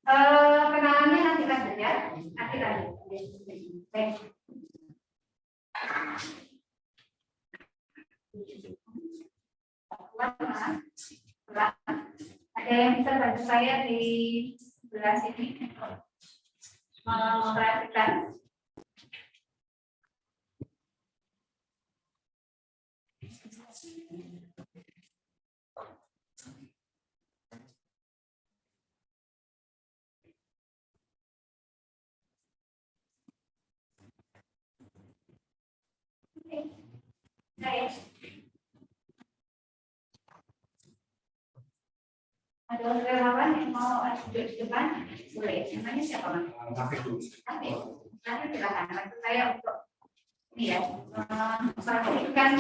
Kenalannya nanti lanjut ya. Nanti lanjut. Baik. Ada yang bisa bantu saya di sebelah sini memperhatikan. Ada relawan yang mau duduk di depan, boleh. Namanya siapa, Mas? Tapi silakan bantu saya untuk ini ya, memperhatikan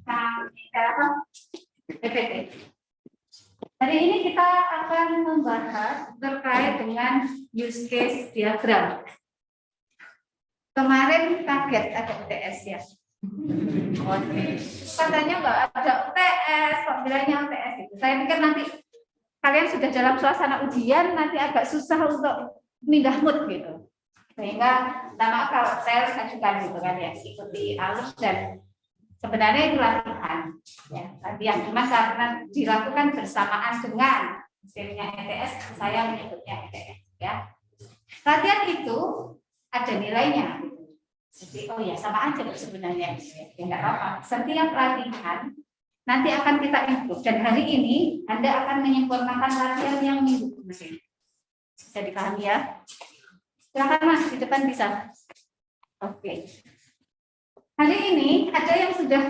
cara PPT. Hari ini kita akan membahas terkait dengan use case diagram. Kemarin kaget ada UTS ya. Katanya nggak ada UTS, kok bilangnya UTS itu. Saya pikir nanti kalian sudah dalam suasana ujian, nanti agak susah untuk pindah mood gitu. Sehingga lama kalau saya ajukan gitu kan ya, ikuti alus dan sebenarnya itu latihan. Ya, latihan cuma karena dilakukan bersamaan dengan hasilnya ETS, saya menyebutnya ETS ya. Latihan itu ada nilainya. Jadi oh ya sama aja sebenarnya ya nggak apa-apa. Setiap latihan nanti akan kita improve dan hari ini Anda akan menyempurnakan latihan yang minggu kemarin. Bisa dipahami ya? Silakan Mas di depan bisa. Oke. Hari ini ada yang sudah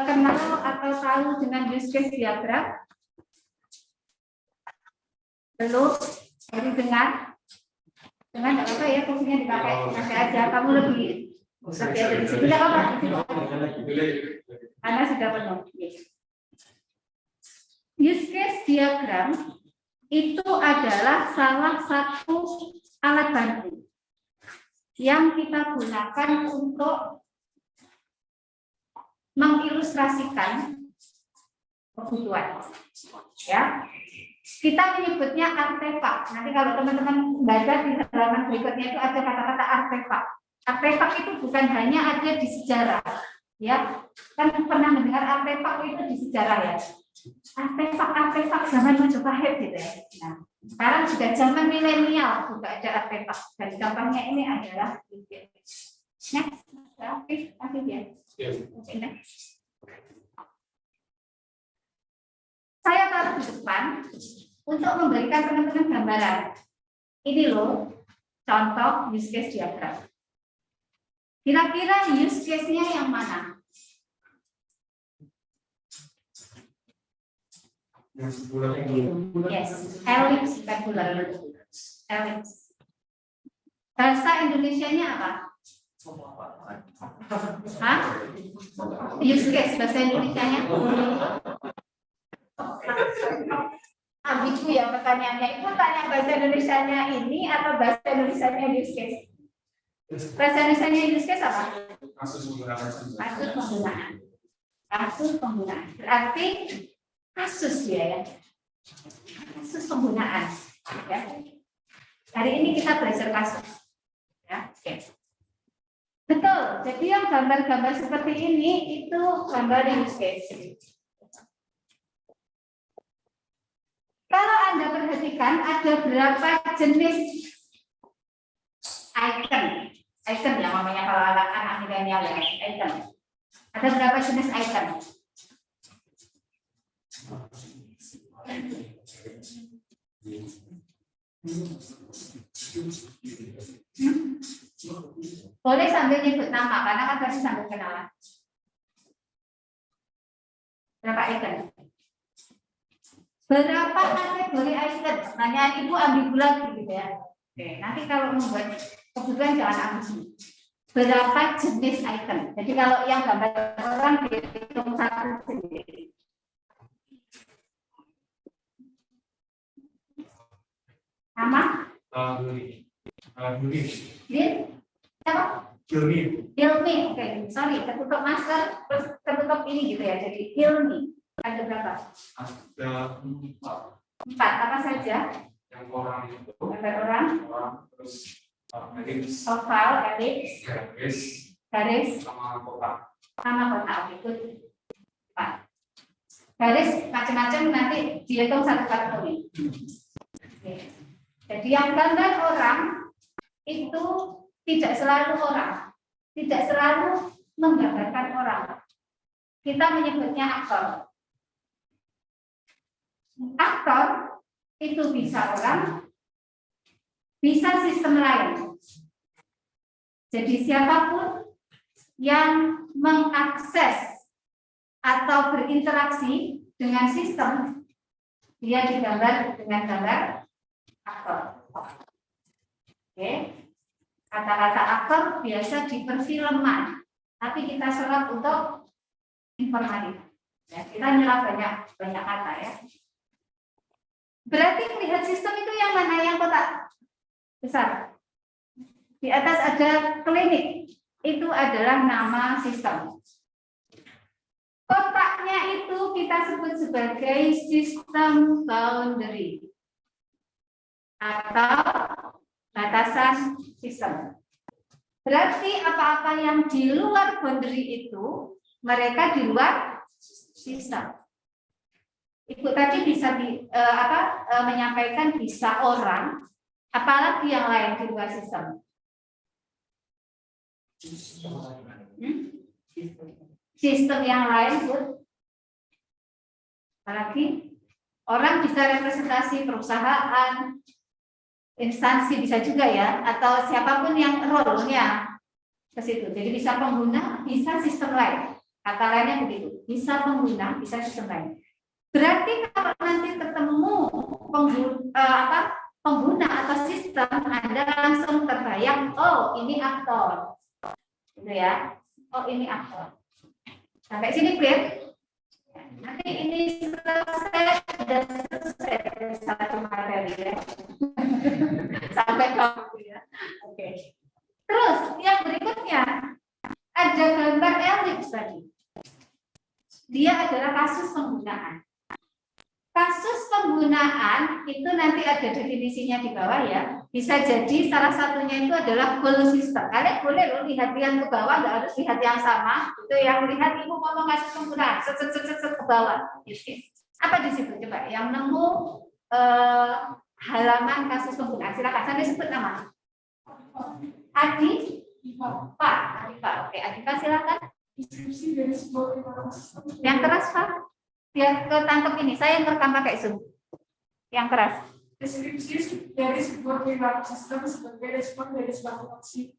kenal atau tahu dengan use case diagram? Belum? Baru dengar? Dengan apa ya fungsinya dipakai nanti aja kamu lebih ada di situ tidak apa karena sudah penuh. Use case diagram itu adalah salah satu alat bantu yang kita gunakan untuk mengilustrasikan kebutuhan ya. Kita menyebutnya artefak. Nanti kalau teman-teman baca di halaman berikutnya itu ada kata-kata artefak. Artefak itu bukan hanya ada di sejarah, ya. Kan pernah mendengar artefak itu di sejarah ya. Artefak zaman Majapahit gitu ya. Nah, sekarang sudah zaman milenial juga ada artefak. Dan contohnya ini adalah next, kasih dia. Saya taruh di depan untuk memberikan teman-teman gambaran. Ini loh contoh use case diagram. Kira-kira use case-nya yang mana? Yes, ellipse bukan bulat. Ellipse. Bahasa Indonesianya apa? Hah? Use case bahasa Indonesianya? Ambigu ya pertanyaannya. Itu tanya bahasa Indonesianya ini atau bahasa Indonesianya use case? Bahasa Indonesianya use case apa? Kasus penggunaan. Kasus penggunaan. Berarti kasus ya. Kasus penggunaan. Ya. Hari ini kita belajar kasus. Ya. Oke. Betul. Jadi yang gambar-gambar seperti ini itu gambar use case. Kalau Anda perhatikan ada berapa jenis item yang namanya kalau anak-anak milenial ya item. Ada berapa jenis item? Boleh sambil nyebut nama karena kan tadi sambil kenalan. Berapa item? Berapa kategori item? Pertanyaan Ibu ambigu lagi gitu ya. Oke, nanti kalau membuat kebutuhan jangan ambigu. Berapa jenis item? Jadi kalau yang gambar orang dihitung satu sendiri. Nama? Hilmi. Oke, sorry, tertutup masker, terus tertutup ini gitu ya. Jadi Hilmi. Ada berapa? Ada 4. 4 apa saja? Yang orang itu. Gambar orang. Terus elips. Oval, elips. Garis. Sama kotak. Sama kotak. Itu 4. Garis macam-macam nanti dihitung satu kategori. Jadi yang gambar orang itu tidak selalu orang, tidak selalu menggambarkan orang. Kita menyebutnya aktor. Aktor itu bisa orang, bisa sistem lain. Jadi siapapun yang mengakses atau berinteraksi dengan sistem, dia digambar dengan gambar aktor. Oke. Kata-kata aktor biasa di perfilman, tapi kita serap untuk informatif. Ya, kita nyerap banyak kata ya. Berarti melihat sistem itu yang mana? Yang kotak besar. Di atas ada klinik. Itu adalah nama sistem. Kotaknya itu kita sebut sebagai sistem boundary atau batasan sistem. Berarti apa-apa yang di luar boundary itu, mereka di luar sistem. Ibu tadi bisa menyampaikan bisa orang, apalagi yang lain di luar sistem. Sistem yang lain, Bu. Apalagi orang bisa representasi perusahaan, instansi bisa juga ya, atau siapapun yang role-nya ke situ. Jadi bisa pengguna, bisa sistem lain. Kata lainnya begitu, bisa pengguna, bisa sistem lain. Berarti kalau nanti ketemu pengguna atau sistem, Anda langsung terbayang, oh ini aktor, gitu ya. Oh ini aktor. Sampai sini clear? Nanti ini selesai dan selesai satu materi ya. Sampai kamu ya. Oke. Terus yang berikutnya ada gambar elips tadi. Dia adalah kasus penggunaan. Kasus penggunaan itu nanti ada definisinya di bawah ya. Bisa jadi salah satunya itu adalah goal system. Kalian boleh loh lihat ke bawah, nggak harus lihat yang sama. Itu yang lihat ibu ngomong kasus penggunaan, set ke bawah. Apa di situ coba? Yang nemu halaman kasus penggunaan. Silakan, saya disebut nama. Adi, Pak, Oke, Adipa silakan. Yang keras Pak. Biar ketangkep ini, saya yang rekam pakai Zoom. Yang keras. Deskripsi dari sebuah perilaku sistem sebagai respon dari suatu aksi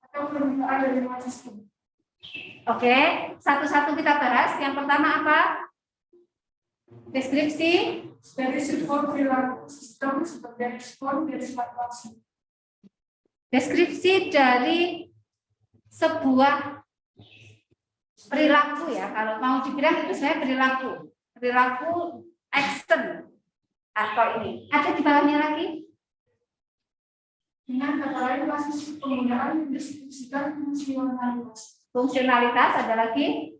atau permintaan dari sistem. Oke, satu-satu kita bahas. Yang pertama apa? Deskripsi dari sebuah perilaku sistem sebagai respon dari suatu aksi. Deskripsi dari sebuah perilaku ya. Kalau mau dibilang itu saya perilaku action atau ini. Ada di bawahnya lagi? Dengan kata lain, kasus penggunaan mendeskripsikan fungsionalitas. Fungsionalitas ada lagi?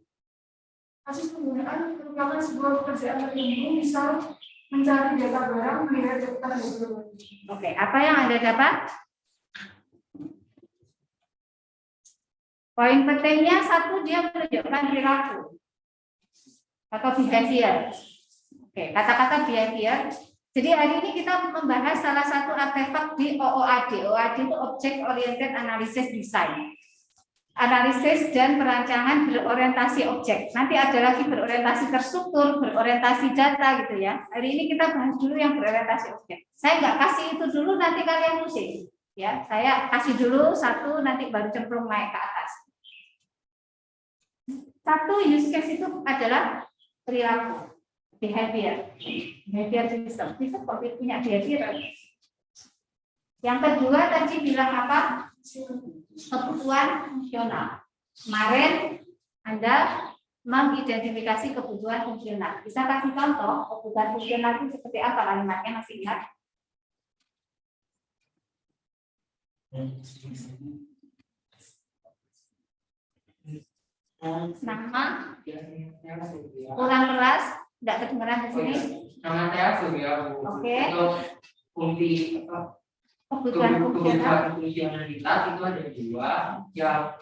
Kasus penggunaan merupakan sebuah pekerjaan tertentu, misal mencari data barang, melihat data dan sebagainya. Oke, apa yang Anda dapat? Poin pentingnya satu, dia menunjukkan perilaku atau behavior. Oke, kata-kata behavior. Jadi hari ini kita membahas salah satu artefak di OOAD. OOAD itu Object Oriented Analysis Design. Analisis dan perancangan berorientasi objek. Nanti ada lagi berorientasi terstruktur, berorientasi data gitu ya. Hari ini kita bahas dulu yang berorientasi objek. Saya nggak kasih itu dulu, nanti kalian pusing. Ya, saya kasih dulu satu, nanti baru cemplung naik ke atas. Satu use case itu adalah perilaku, behavior system. Bisa kok punya behavior. Yang kedua tadi bilang apa? Kebutuhan fungsional. Kemarin Anda mengidentifikasi kebutuhan fungsional. Bisa kasih contoh kebutuhan fungsional itu seperti apa kalimatnya, masih ingat? Nama, ulang keras, Tidak kedengeran di sini. Nama saya Surya. Oke. Untuk fungsi Kebutuhan fungsional. fungsionalitas itu ada dua, yang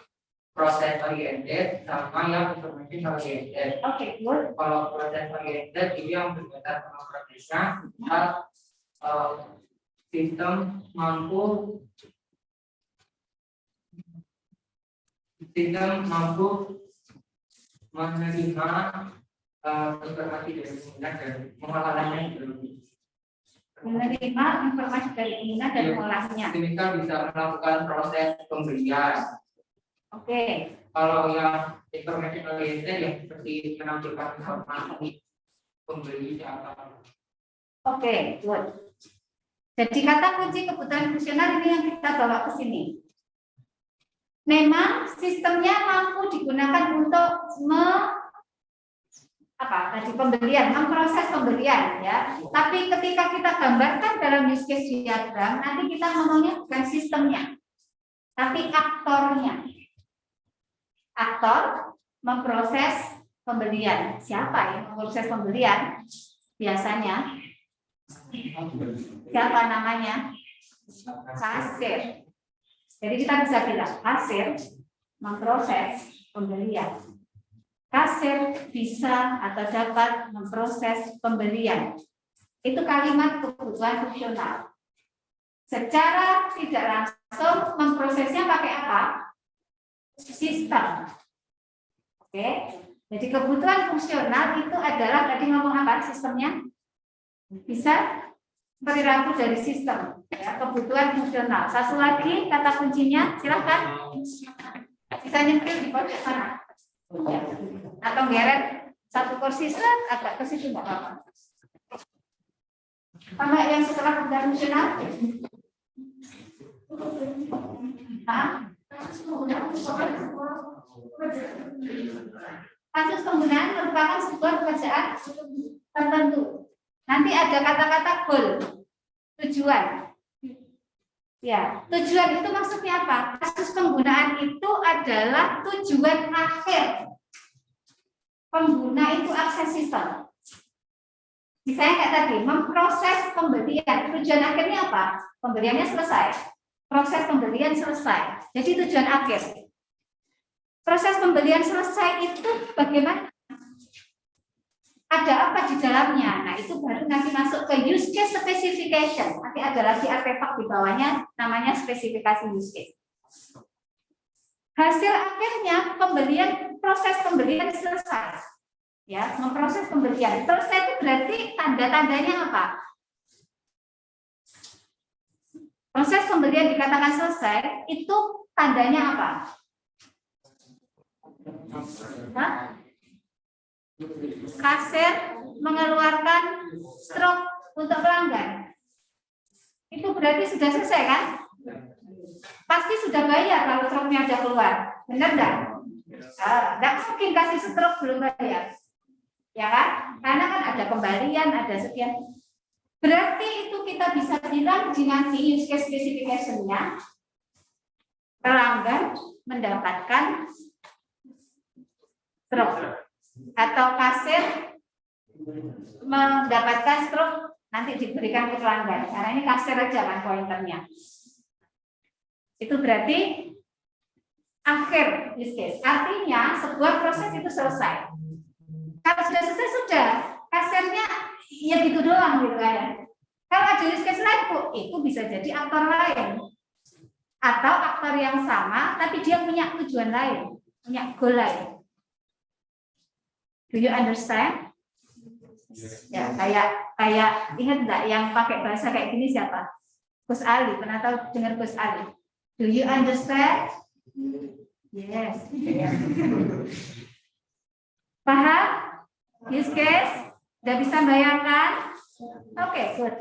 proses oriented sama yang information oriented. Oke, good. Kalau proses oriented itu yang berkaitan sama prosesnya, kita sistem mampu menerima informasi dari pengguna dan mengolahnya. Menerima informasi dari pengguna dan mengolahnya. Kita bisa melakukan proses pembelian. Oke. Kalau yang information oriented yang seperti menampilkan informasi pembeli atau. Oke, good. Jadi kata kunci kebutuhan fungsional ini yang kita bawa ke sini. Memang sistemnya mampu digunakan untuk pembelian, memproses pembelian ya. Tapi ketika kita gambarkan dalam use case diagram, nanti kita ngomongnya bukan sistemnya, tapi aktornya. Aktor memproses pembelian. Siapa yang memproses pembelian? Biasanya siapa namanya? Kasir. Jadi kita bisa bilang kasir memproses pembelian. Kasir bisa atau dapat memproses pembelian. Itu kalimat kebutuhan fungsional. Secara tidak langsung memprosesnya pakai apa? Sistem. Oke. Jadi kebutuhan fungsional itu adalah tadi ngomong apa sistemnya? Bisa perilaku dari sistem. Ya, kebutuhan fungsional. Satu lagi kata kuncinya, silakan. Bisa nyempil di pojok sana. Ya. Atau geret satu kursi agak ke situ nggak apa-apa. Sama yang setelah kebutuhan fungsional? Kasus penggunaan merupakan sebuah pekerjaan tertentu. Nanti ada kata-kata goal, tujuan. Ya, tujuan itu maksudnya apa? Kasus penggunaan itu adalah tujuan akhir. Pengguna itu akses sistem. Misalnya kayak tadi, memproses pembelian. Tujuan akhirnya apa? Pembeliannya selesai. Proses pembelian selesai. Jadi tujuan akhir. Proses pembelian selesai itu bagaimana? Ada apa di dalamnya? Nah, itu baru nanti masuk ke use case specification. Nanti ada lagi artefak di bawahnya, namanya spesifikasi use case. Hasil akhirnya pembelian, proses pembelian selesai. Ya, memproses pembelian. Selesai itu berarti tanda-tandanya apa? Proses pembelian dikatakan selesai, itu tandanya apa? Hah? Kasir mengeluarkan struk untuk pelanggan. Itu berarti sudah selesai kan? Pasti sudah bayar kalau struknya ada keluar. Benar enggak? Enggak mungkin kasih struk belum bayar. Ya kan? Karena kan ada kembalian, ada sekian. Berarti itu kita bisa bilang dengan use case specification-nya pelanggan mendapatkan struk. Atau kasir mendapatkan struk nanti diberikan ke pelanggan karena ini kasir aja kan pointernya. Itu berarti akhir use case. Artinya sebuah proses itu selesai. Kalau sudah selesai sudah kasirnya ya gitu doang gitu kan. Kalau ada use case lain itu bisa jadi aktor lain atau aktor yang sama tapi dia punya tujuan lain, punya goal lain. Do you understand? Ya, kayak ingat enggak yang pakai bahasa kayak gini siapa? Gus Ali, pernah tahu dengar Gus Ali? Do you understand? Yes. Paham? Use case? Udah bisa bayangkan? Oke, good.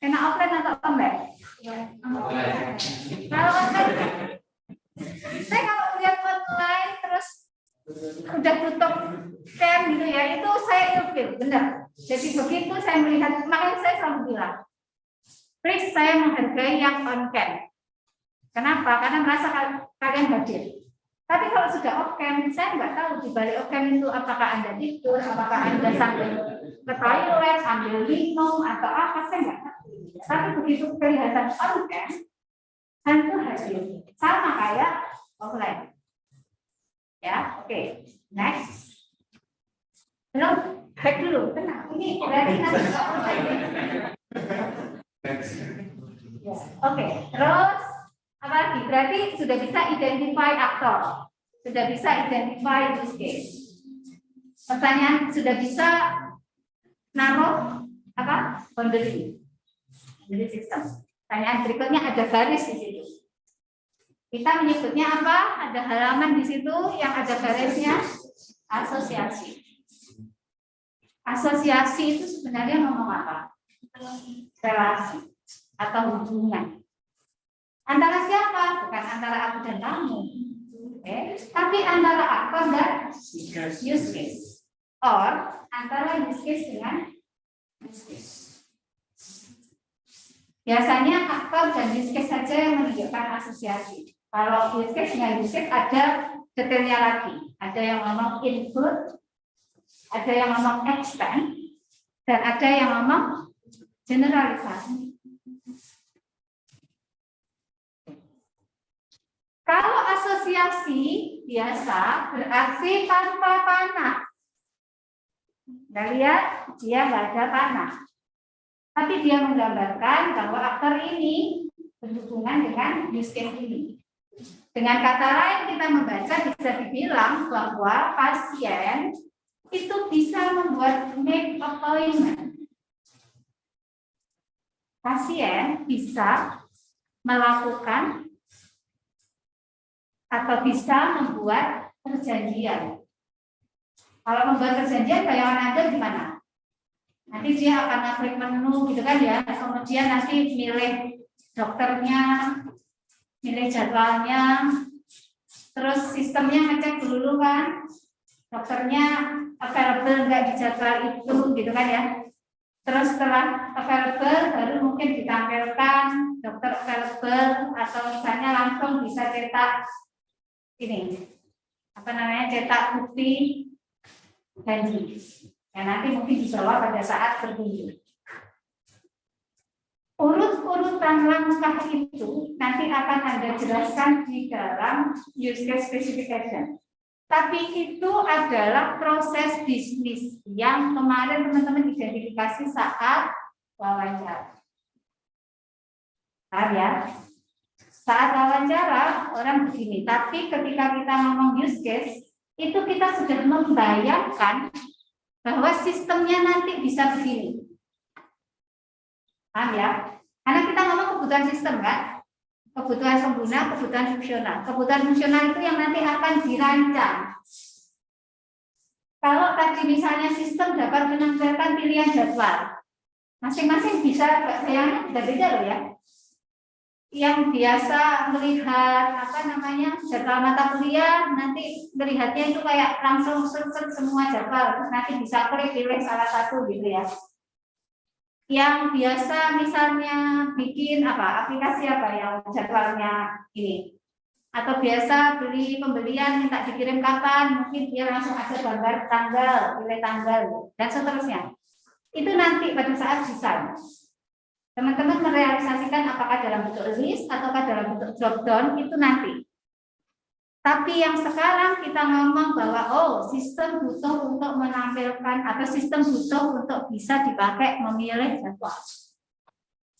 Enak offline atau online? Kalau online, saya kalau lihat online terus udah tutup cam gitu ya, itu saya ilfil, benar. Jadi begitu saya melihat, makanya saya selalu bilang, please saya menghargai yang on cam. Kenapa? Karena merasa kalian hadir. Tapi kalau sudah off cam, saya nggak tahu di balik off cam itu apakah Anda tidur, apakah Anda sambil ke toilet, ambil minum atau apa, saya nggak ngerti. Tapi begitu kelihatan konten, kan itu hasil. Sama kayak offline. Ya, oke. Next. Belum, back dulu. Tenang. Ini berarti nanti Oke, terus apa lagi? Berarti sudah bisa identify aktor, sudah bisa identify use case. Pertanyaan, sudah bisa naruh apa? Boundary system. Pertanyaan berikutnya, ada garis di situ. Kita menyebutnya apa? Ada halaman di situ yang ada garisnya, asosiasi. Asosiasi itu sebenarnya ngomong apa? Relasi atau hubungan. Antara siapa? Bukan antara aku dan kamu. Tapi antara aktor dan use case. Or antara use case dengan use case. Biasanya aktor dan use case saja yang menunjukkan asosiasi. Kalau use case dengan use case ada detailnya lagi. Ada yang ngomong input, ada yang ngomong extend, dan ada yang ngomong generalisasi. Kalau asosiasi biasa berarti tanpa panah. Kita lihat dia nggak ada panah. Tapi dia menggambarkan bahwa aktor ini berhubungan dengan use case ini. Dengan kata lain kita membaca bisa dibilang bahwa pasien itu bisa membuat make appointment. Pasien bisa melakukan atau bisa membuat perjanjian. Kalau membuat perjanjian, bayangan Anda gimana? Nanti dia akan ngeklik menu gitu kan ya, kemudian nanti milih dokternya, milih jadwalnya, terus sistemnya ngecek dulu kan, dokternya available nggak di jadwal itu gitu kan ya. Terus setelah available baru mungkin ditampilkan dokter available atau misalnya langsung bisa cetak ini apa namanya, cetak bukti janji. Ya, nanti mungkin dibawa pada saat berkunjung. Urut-urutan langkah itu nanti akan Anda jelaskan di dalam use case specification. Tapi itu adalah proses bisnis yang kemarin teman-teman identifikasi saat wawancara. Paham ya? Saat wawancara orang begini, tapi ketika kita ngomong use case, itu kita sudah membayangkan bahwa sistemnya nanti bisa begini. Paham ya? Karena kita ngomong kebutuhan sistem kan? Kebutuhan pengguna, kebutuhan fungsional. Kebutuhan fungsional itu yang nanti akan dirancang. Kalau tadi misalnya sistem dapat menampilkan pilihan jadwal, masing-masing bisa, bayangnya beda-beda loh ya. Yang biasa melihat apa namanya jadwal mata kuliah, nanti melihatnya itu kayak langsung search semua jadwal, terus nanti bisa klik pilih salah satu gitu ya. Yang biasa misalnya bikin apa aplikasi apa yang jadwalnya ini, atau biasa beli pembelian minta dikirim kapan, mungkin dia langsung ada gambar tanggal, pilih tanggal dan seterusnya. Itu nanti pada saat desain teman-teman merealisasikan apakah dalam bentuk list ataukah dalam bentuk drop down, itu nanti. Tapi yang sekarang kita ngomong bahwa sistem butuh untuk menampilkan atau sistem butuh untuk bisa dipakai memilih jadwal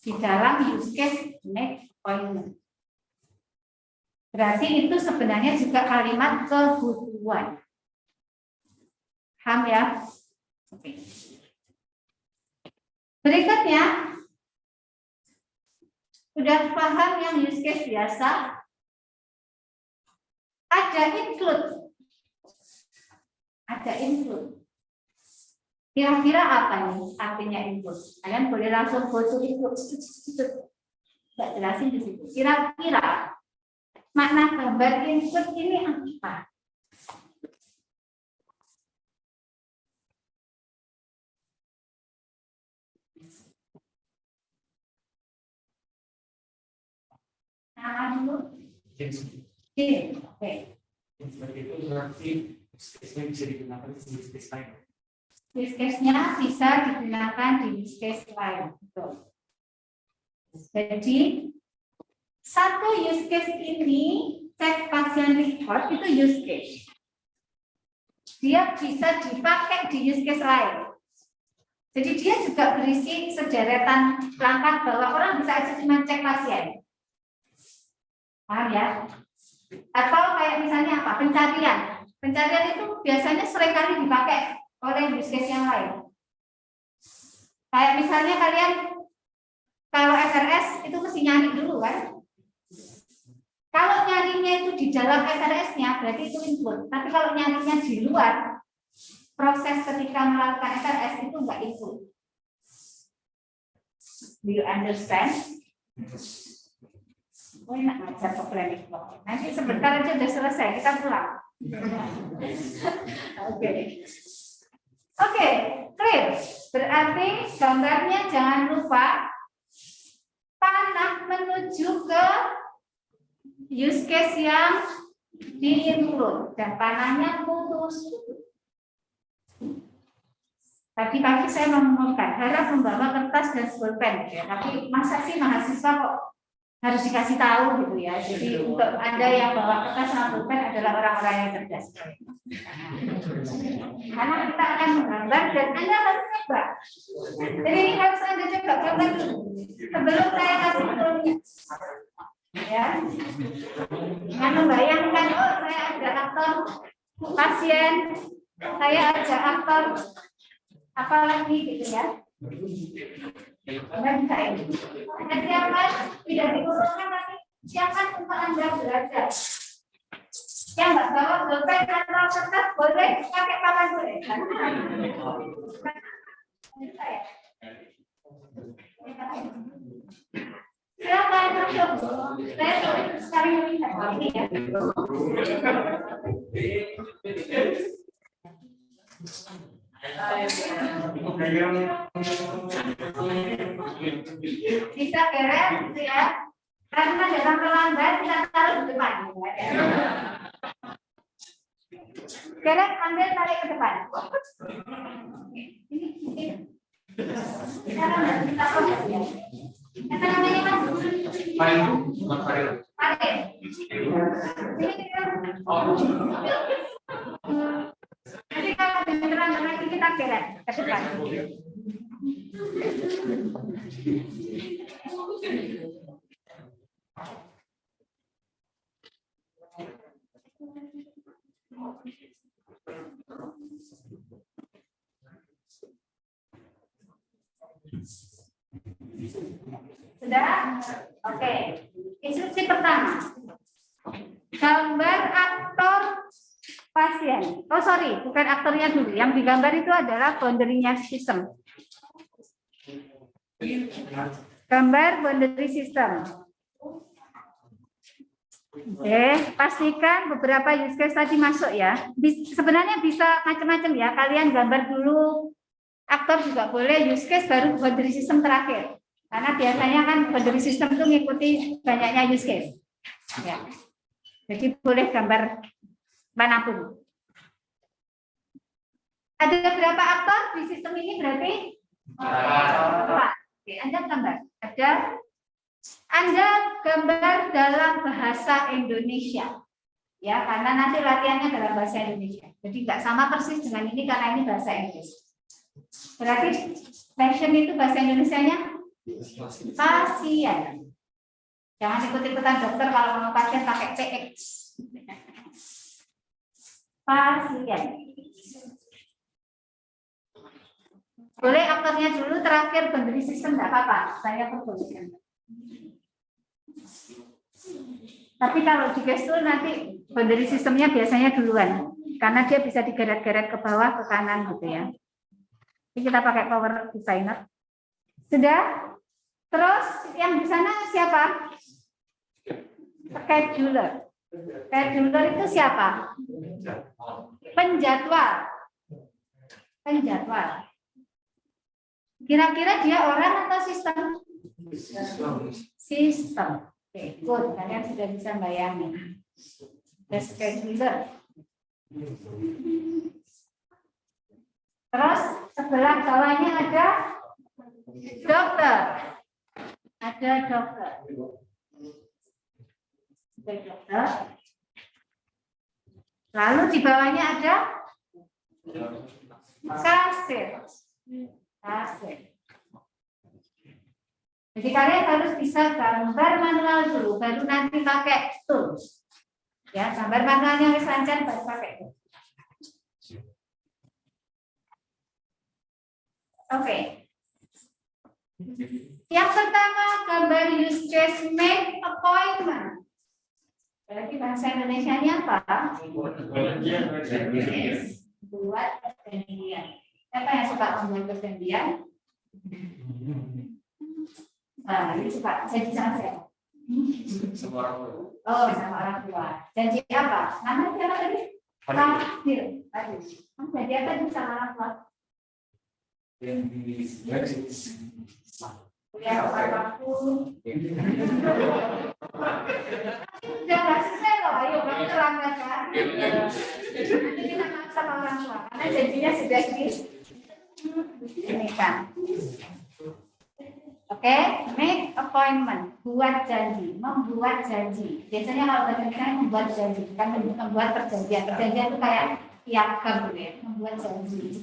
di dalam use case make appointment. Berarti itu sebenarnya juga kalimat kebutuhan. Paham ya? Oke. Berikutnya, sudah paham yang use case biasa? Ada include. Ada include. Kira-kira apa nih artinya include? Kalian boleh langsung go to include. Tidak jelasin di situ. Kira-kira makna gambar include ini apa? Nah, dulu. Oke. Seperti itu berarti space-nya bisa digunakan sebagai space time. use case-nya bisa digunakan di use case lain. Jadi satu use case ini cek pasien report itu use case. Dia bisa dipakai di use case lain. Jadi dia juga berisi sederetan langkah bahwa orang bisa aja cuma cek pasien. Paham ya? Atau kayak misalnya apa? Pencarian. Pencarian itu biasanya seringkali dipakai oleh use case yang lain. Kayak misalnya kalian kalau SRS itu mesti nyari dulu kan? Kalau nyarinya itu di dalam SRS-nya berarti itu include. Tapi kalau nyarinya di luar proses ketika melakukan SRS itu enggak include. Do you understand? Oh, enak ngajar programming. Nanti sebentar aja udah selesai, kita pulang. Oke, clear. Berarti gambarnya jangan lupa panah menuju ke use case yang di-include dan panahnya putus. Tadi pagi saya mengumumkan harap membawa kertas dan pulpen, ya. Tapi masa sih mahasiswa kok harus dikasih tahu gitu ya. Jadi untuk Anda yang bawa kertas sama pulpen adalah orang-orang yang cerdas. Karena kita akan menggambar dan Anda harus coba. Jadi ini harus Anda coba gambar dulu sebelum saya kasih toolnya. Ya, dengan membayangkan oh saya ada aktor pasien, saya ada aktor apalagi gitu ya. Anda bisa ini. Anda siapkan tidak diurutkan tapi siapkan untuk Anda belajar. Yang nggak bawa pulpen atau kertas boleh pakai papan boleh. Silakan masuk. Saya sekarang melihat ini ya. Bisa keren ya. Karena dalam pelanggan kita taruh di depan. Keren ambil tarik ke depan. Ini. Apa namanya Mas? Parit. Jadi kalau beneran nanti kita keren ke depan. Sudah? Oke. Instruksi pertama. Gambar aktor pasien. Oh sorry, bukan aktornya dulu. Yang digambar itu adalah boundary-nya sistem. Gambar boundary system. Oke, pastikan beberapa use case tadi masuk ya. Sebenarnya bisa macam-macam ya. Kalian gambar dulu aktor juga boleh, use case baru boundary system terakhir. Karena biasanya kan boundary system itu mengikuti banyaknya use case. Ya. Jadi boleh gambar manapun. Ada berapa aktor di sistem ini berarti? 4. Oke, Anda gambar. Anda gambar dalam bahasa Indonesia. Ya, karena nanti latihannya dalam bahasa Indonesia. Jadi nggak sama persis dengan ini karena ini bahasa Inggris. Berarti passion itu bahasa Indonesianya pasien. Jangan ikut-ikutan dokter kalau mau pasien pakai PX. Pasien. Boleh aktornya dulu terakhir boundary system enggak apa-apa. Saya perbolehkan. Tapi kalau di gestur nanti boundary systemnya biasanya duluan. Karena dia bisa digeret-geret ke bawah ke kanan gitu ya. Jadi kita pakai Power Designer. Sudah? Terus yang di sana siapa? Scheduler. Scheduler itu siapa? Penjadwal. Penjadwal. Kira-kira dia orang atau sistem? Sistem. Oke, good. Kalian sudah bisa bayangin. The scheduler. Terus sebelah bawahnya ada dokter. Ada dokter. Ada dokter. Lalu di bawahnya ada kasir. Kasir. Jadi kalian harus bisa gambar manual dulu, baru nanti pakai tools. Ya, gambar manualnya harus lancar, baru pakai tools. Oke. Yang pertama, gambar use case make appointment. Berarti bahasa Indonesianya apa? Buat perjanjian. Siapa yang suka membuat perjanjian? Nah, ini suka janji sama saya. Oh, sama orang tua. Janji apa? Namanya siapa tadi? Fadil. Fadil. Jadi apa nih sama orang tua? Ya, waktu. Sudah nggak selesai loh, ayo kamu terlambat kan? Nanti kita maaf sama orang tua, karena janjinya sudah ini kan. Oke, make appointment, buat janji, membuat janji. Biasanya kalau bahasa Indonesia membuat janji, bukan membuat perjanjian. Perjanjian itu kayak piagam gitu ya, membuat janji.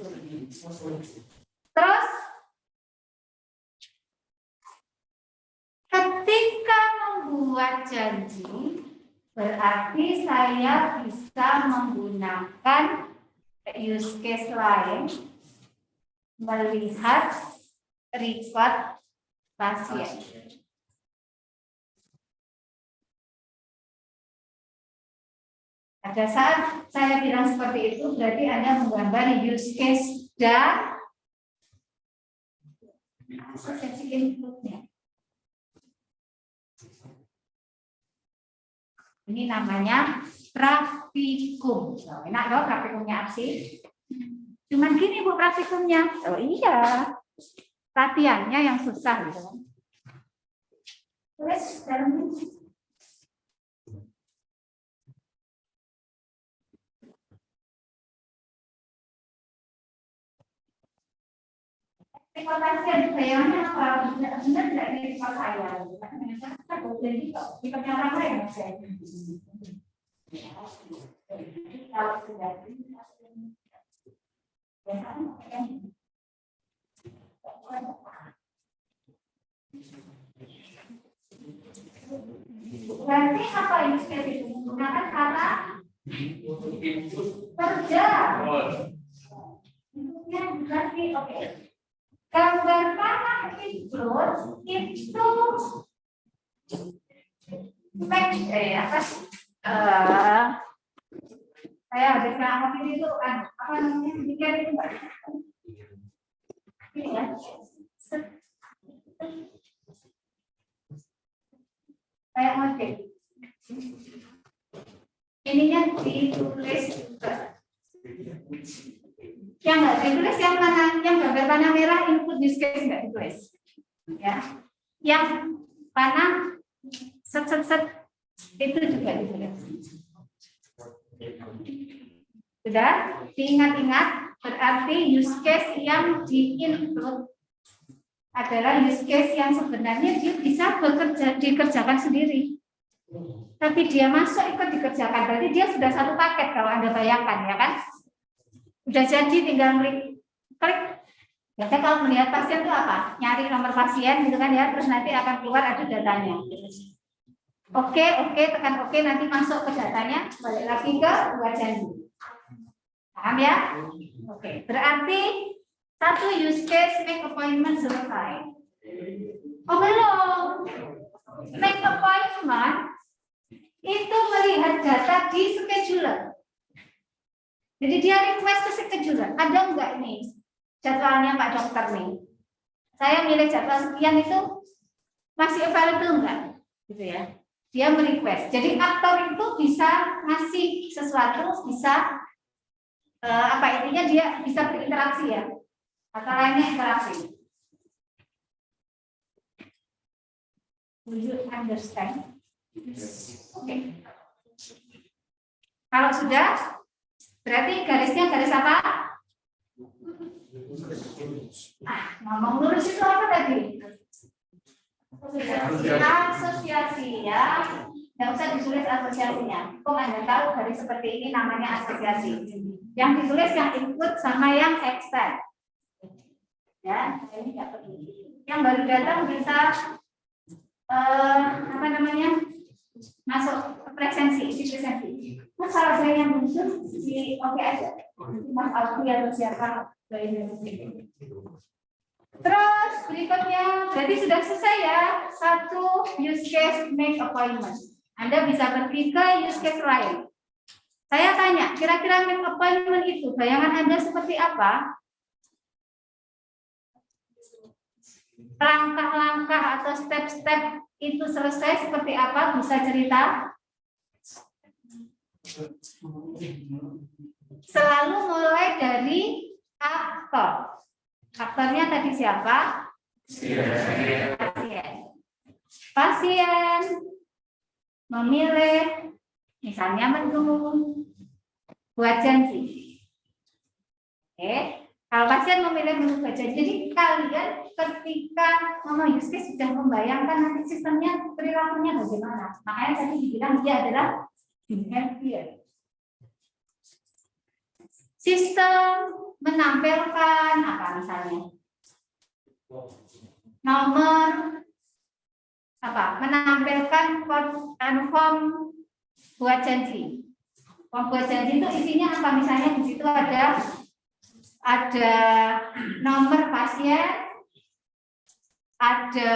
Terus ketika membuat janji, berarti saya bisa menggunakan use case lain, melihat record pasien. Pada saat saya bilang seperti itu, berarti Anda menggambar use case dan asosiasi inputnya. Ini namanya praktikum. Oh, enak dong praktikumnya sih. Cuman gini Bu praktikumnya. Oh iya. Latihannya yang susah gitu kan. Terus dalam ini. Rekor pasien bayangannya apa? Benar tidak ini rekor saya? Jadi di orang lain saya. Kalau sudah berarti apa ini itu menggunakan kata kerja. Inputnya berarti oke. Gambar panah itu apa sih? Saya habis nggak itu apa namanya bikin itu mbak? Ini ya. Saya ngerti. Ininya ditulis juga. Yang nggak ditulis yang mana? Yang gambar panah merah input use case nggak ditulis. Ya. Yang panah set itu juga ditulis. Sudah diingat-ingat, berarti use case yang di-include adalah use case yang sebenarnya dia bisa dikerjakan sendiri. Tapi dia masuk ikut dikerjakan, berarti dia sudah satu paket kalau Anda bayangkan, ya kan? Udah jadi tinggal klik. Biasanya kalau melihat pasien itu apa? Nyari nomor pasien gitu kan ya, terus nanti akan keluar ada datanya. Oke, tekan oke, nanti masuk ke datanya, balik lagi ke buat janji. Paham ya? Oke, berarti satu use case make appointment selesai. Oh belum. Make appointment itu melihat data di scheduler. Jadi dia request ke scheduler. Ada enggak nih jadwalnya Pak Dokter nih? Saya milih jadwal sekian itu masih available enggak? Gitu ya. Dia merequest. Jadi aktor itu bisa ngasih sesuatu, bisa apa intinya dia bisa berinteraksi ya. Kata lainnya interaksi. Do you understand? Oke. Kalau sudah, berarti garisnya garis apa? Ngomong lurus itu apa tadi? Asosiasi ya. Nggak usah ditulis asosiasinya. Kok Anda tahu dari seperti ini namanya asosiasi. Yang ditulis yang input sama yang extend. Ya, ini nggak perlu. Yang baru datang bisa apa namanya? Masuk presensi, isi presensi. Nah, kalau saya yang muncul di oke aja. Mas Alfi atau siapa? Terus berikutnya, jadi sudah selesai ya. Satu use case make appointment. Anda bisa pergi ke use case lain. Saya tanya, kira-kira make appointment itu bayangan Anda seperti apa? Langkah-langkah atau step-step itu selesai seperti apa? Bisa cerita? Selalu mulai dari aktor. Aktornya tadi siapa? Pasien. Pasien memilih, misalnya menu, buat janji. Oke. Kalau pasien memilih menu buat janji, jadi kalian ketika ngomong use case sudah membayangkan nanti sistemnya perilakunya bagaimana. Makanya tadi dibilang dia adalah behavior. Sistem menampilkan apa misalnya? Nomor apa? Menampilkan form buat janji. Form buat janji itu isinya apa? Misalnya di situ ada nomor pasien, ada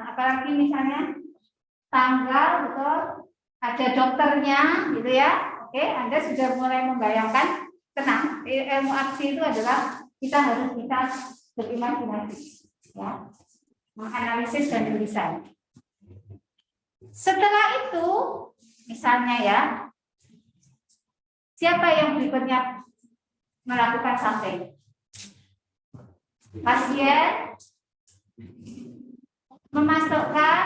apa lagi misalnya tanggal, betul, ada dokternya, gitu ya. Oke, Anda sudah mulai membayangkan. Tenang, ilmu aksi itu adalah kita harus bisa berimajinasi, ya, menganalisis dan berdesain. Setelah itu, misalnya ya, siapa yang berikutnya melakukan something? Pasien memasukkan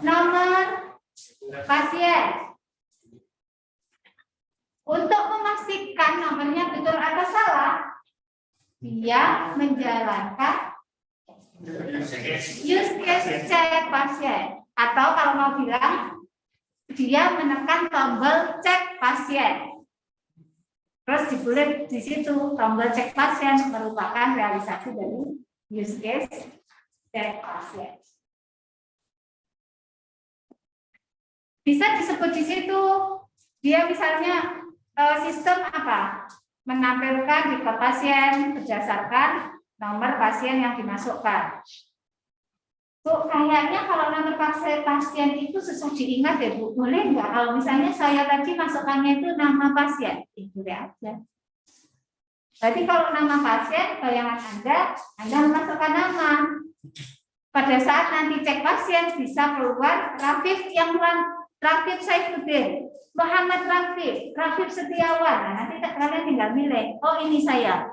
nomor pasien. Untuk memastikan nomornya betul atau salah, dia menjalankan use case cek pasien. Atau kalau mau bilang, dia menekan tombol cek pasien. Terus ditulis di situ tombol cek pasien merupakan realisasi dari use case cek pasien. Bisa disebut di situ dia misalnya sistem apa? Menampilkan di pasien berdasarkan nomor pasien yang dimasukkan. Tuh kayaknya kalau nomor pasien itu susah diingat ya Bu. Boleh nggak kalau misalnya saya tadi masukkannya itu nama pasien? Itu aja. Jadi kalau nama pasien, bayangan Anda memasukkan nama. Pada saat nanti cek pasien bisa keluar Rafif Saifuddin, Muhammad Rafif Setiawan. Nah, nanti kalian tinggal milih. Oh ini saya.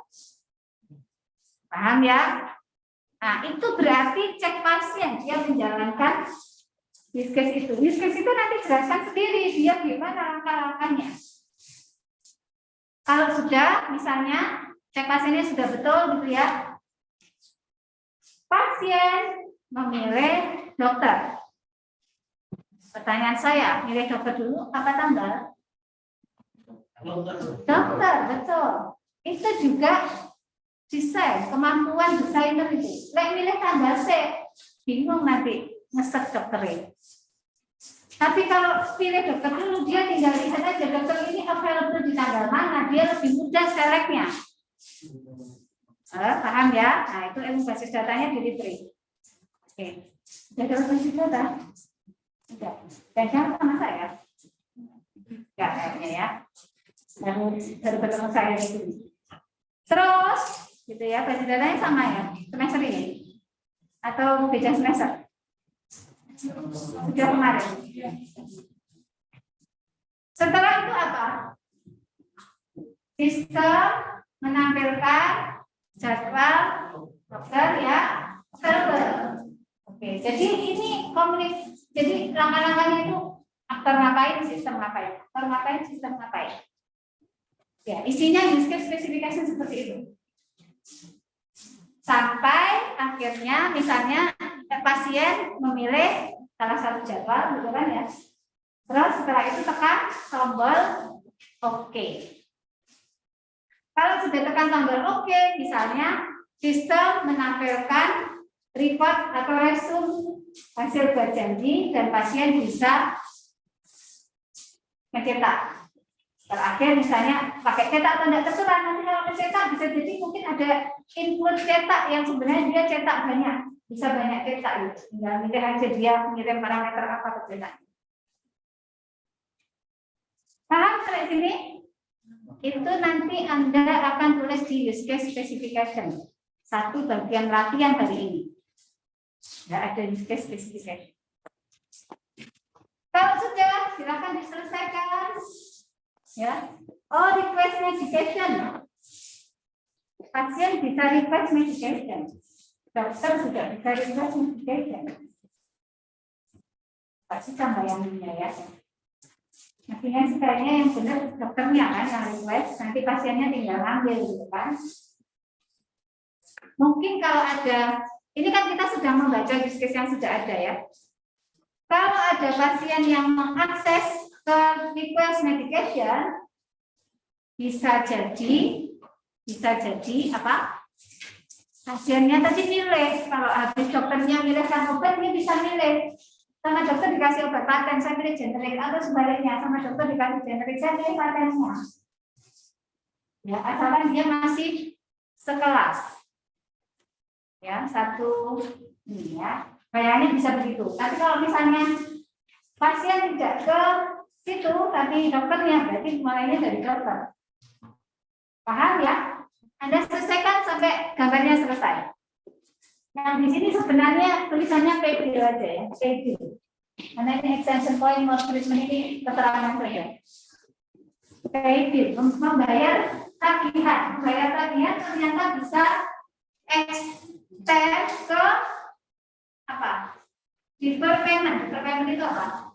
Paham ya? Nah itu berarti cek pasien dia menjalankan use case itu. Use case itu nanti jelaskan sendiri dia gimana langkah-langkahnya. Kalau sudah misalnya cek pasiennya sudah betul gitu ya. Pasien memilih dokter. Pertanyaan saya, milih dokter dulu apa tanggal? Dokter, betul. Itu juga desain, kemampuan desainer itu. Lek milih tanggal bingung nanti ngeset dokternya. Tapi kalau pilih dokter dulu, dia tinggal lihat aja dokter ini available di tanggal mana, dia lebih mudah seleknya. Paham ya? Nah itu ilmu basis datanya delivery. Oke, sudah dapat basis data? Tidak. Dan jangan sama saya. Enggak kayaknya ya. Baru ketemu saya itu. Terus, gitu ya, basis datanya sama ya semester ini? Atau beda semester? Sudah kemarin. Setelah itu apa? Sistem menampilkan jadwal dokter ya, server. Oke, jadi ini jadi langkah-langkahnya itu aktor ngapain, sistem ngapain, aktor ngapain, sistem ngapain. Ya, isinya use case specification seperti itu. Sampai akhirnya misalnya pasien memilih salah satu jadwal, gitu kan ya. Terus setelah itu tekan tombol OK. Kalau sudah tekan tombol OK, misalnya sistem menampilkan report atau resume hasil buat janji dan pasien bisa mencetak. Terakhir misalnya pakai cetak atau tidak terserah, nanti kalau mencetak bisa jadi mungkin ada input cetak yang sebenarnya dia cetak banyak, bisa banyak cetak gitu. Tinggal milih aja dia mengirim parameter apa ke cetak. Paham sampai sini? Itu nanti Anda akan tulis di use case specification. Satu bagian latihan hari ini. Ya, ada use case specification. Kalau sudah, silakan diselesaikan. Ya. Oh, request medication. Pasien bisa request medication. Dokter juga bisa request medication. Pasti tambah yang ya. Artinya sebenarnya yang benar dokternya kan yang request, nanti pasiennya tinggal ambil gitu kan. Mungkin kalau ada, ini kan kita sudah membaca use case yang sudah ada ya. Kalau ada pasien yang mengakses ke request medication, bisa jadi apa? Pasiennya tadi milih, kalau habis dokternya milih kan obat, ini bisa milih. Sama dokter dikasih obat paten, saya pilih generik, atau sebaliknya, sama dokter dikasih generik, saya pilih patennya. Ya, asalkan dia masih sekelas. Ya, satu ini ya. Kayaknya bisa begitu. Tapi kalau misalnya pasien tidak ke situ, tapi dokternya, berarti mulainya dari dokter. Paham ya? Anda selesaikan sampai gambarnya selesai. Nah, di sini sebenarnya tulisannya PPD aja ya, PPD. Karena ini extension point more treatment ini keterangan saja. PPD, membayar tagihan ternyata bisa extend ke apa? Defer payment. Defer payment itu apa?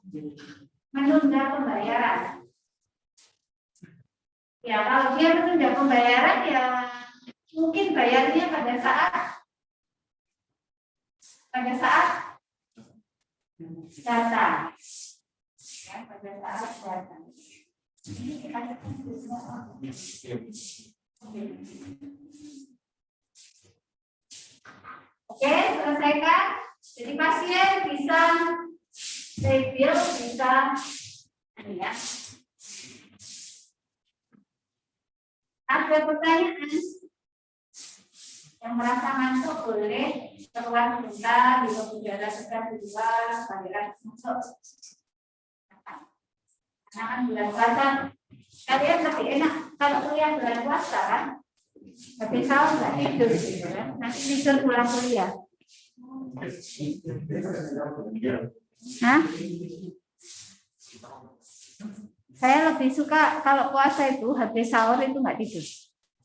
Menunda pembayaran. Ya, kalau dia menunda pembayaran ya mungkin bayarnya pada saat datang. Ya, pada saat datang. Oke, selesaikan. Jadi pasien bisa review, bisa ini ya. Ada pertanyaan yang merasa ngantuk boleh keluar sebentar, di udara segar di luar, panggilan masuk. Karena kan bulan puasa, kalian lebih enak kalau kuliah bulan puasa kan, tapi sahur nggak tidur, gitu kan? Nanti tidur pulang kuliah. Hah? Saya lebih suka kalau puasa itu habis sahur itu nggak tidur.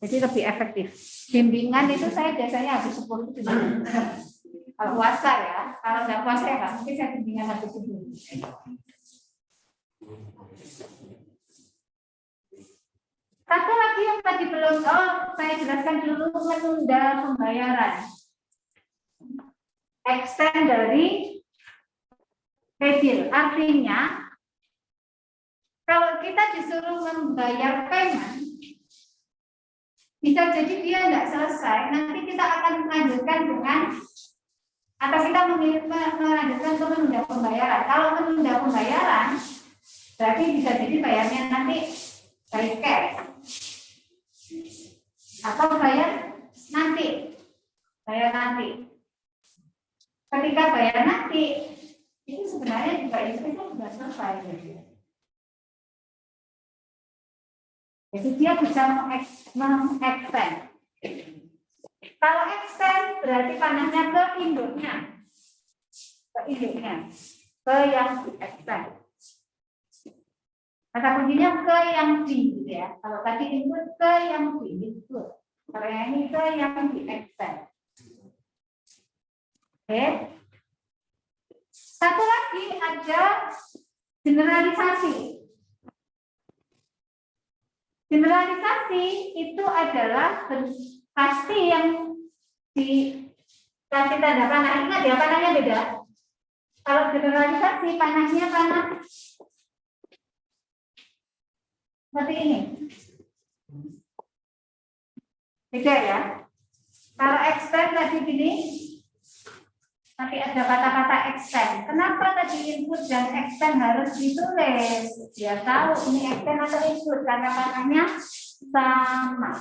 Jadi lebih efektif. Bimbingan itu saya biasanya habis 10 itu tidur. Kalau puasa ya, kalau nggak puasa ya nggak mungkin saya bimbingan habis 10. Satu lagi yang tadi belum, saya jelaskan dulu menunda pembayaran. Extend dari paybill, artinya kalau kita disuruh membayar payment, bisa jadi dia nggak selesai. Nanti kita akan melanjutkan dengan, atau kita melanjutkan ke menunda pembayaran. Kalau menunda pembayaran, berarti bisa jadi bayarnya nanti by cash, atau bayar nanti. Ketika bayar nanti, itu sebenarnya juga itu sudah selesai. Jadi dia bisa mengextend. Kalau extend berarti panahnya ke induknya, ke yang di-extend. Kata kuncinya ke yang di, ya. Kalau tadi input ke yang di input, kalau yang ini ke yang di-extend. Oke. Satu lagi ada generalisasi. Generalisasi itu adalah pasti yang dikasih tanda panah. Ingat ya, panahnya beda. Kalau generalisasi, panahnya panah seperti ini. Beda ya. Kalau extend tadi gini, nanti ada kata-kata extend. Kenapa tadi input dan extend harus ditulis? Biar tahu ini extend atau input karena panahnya sama.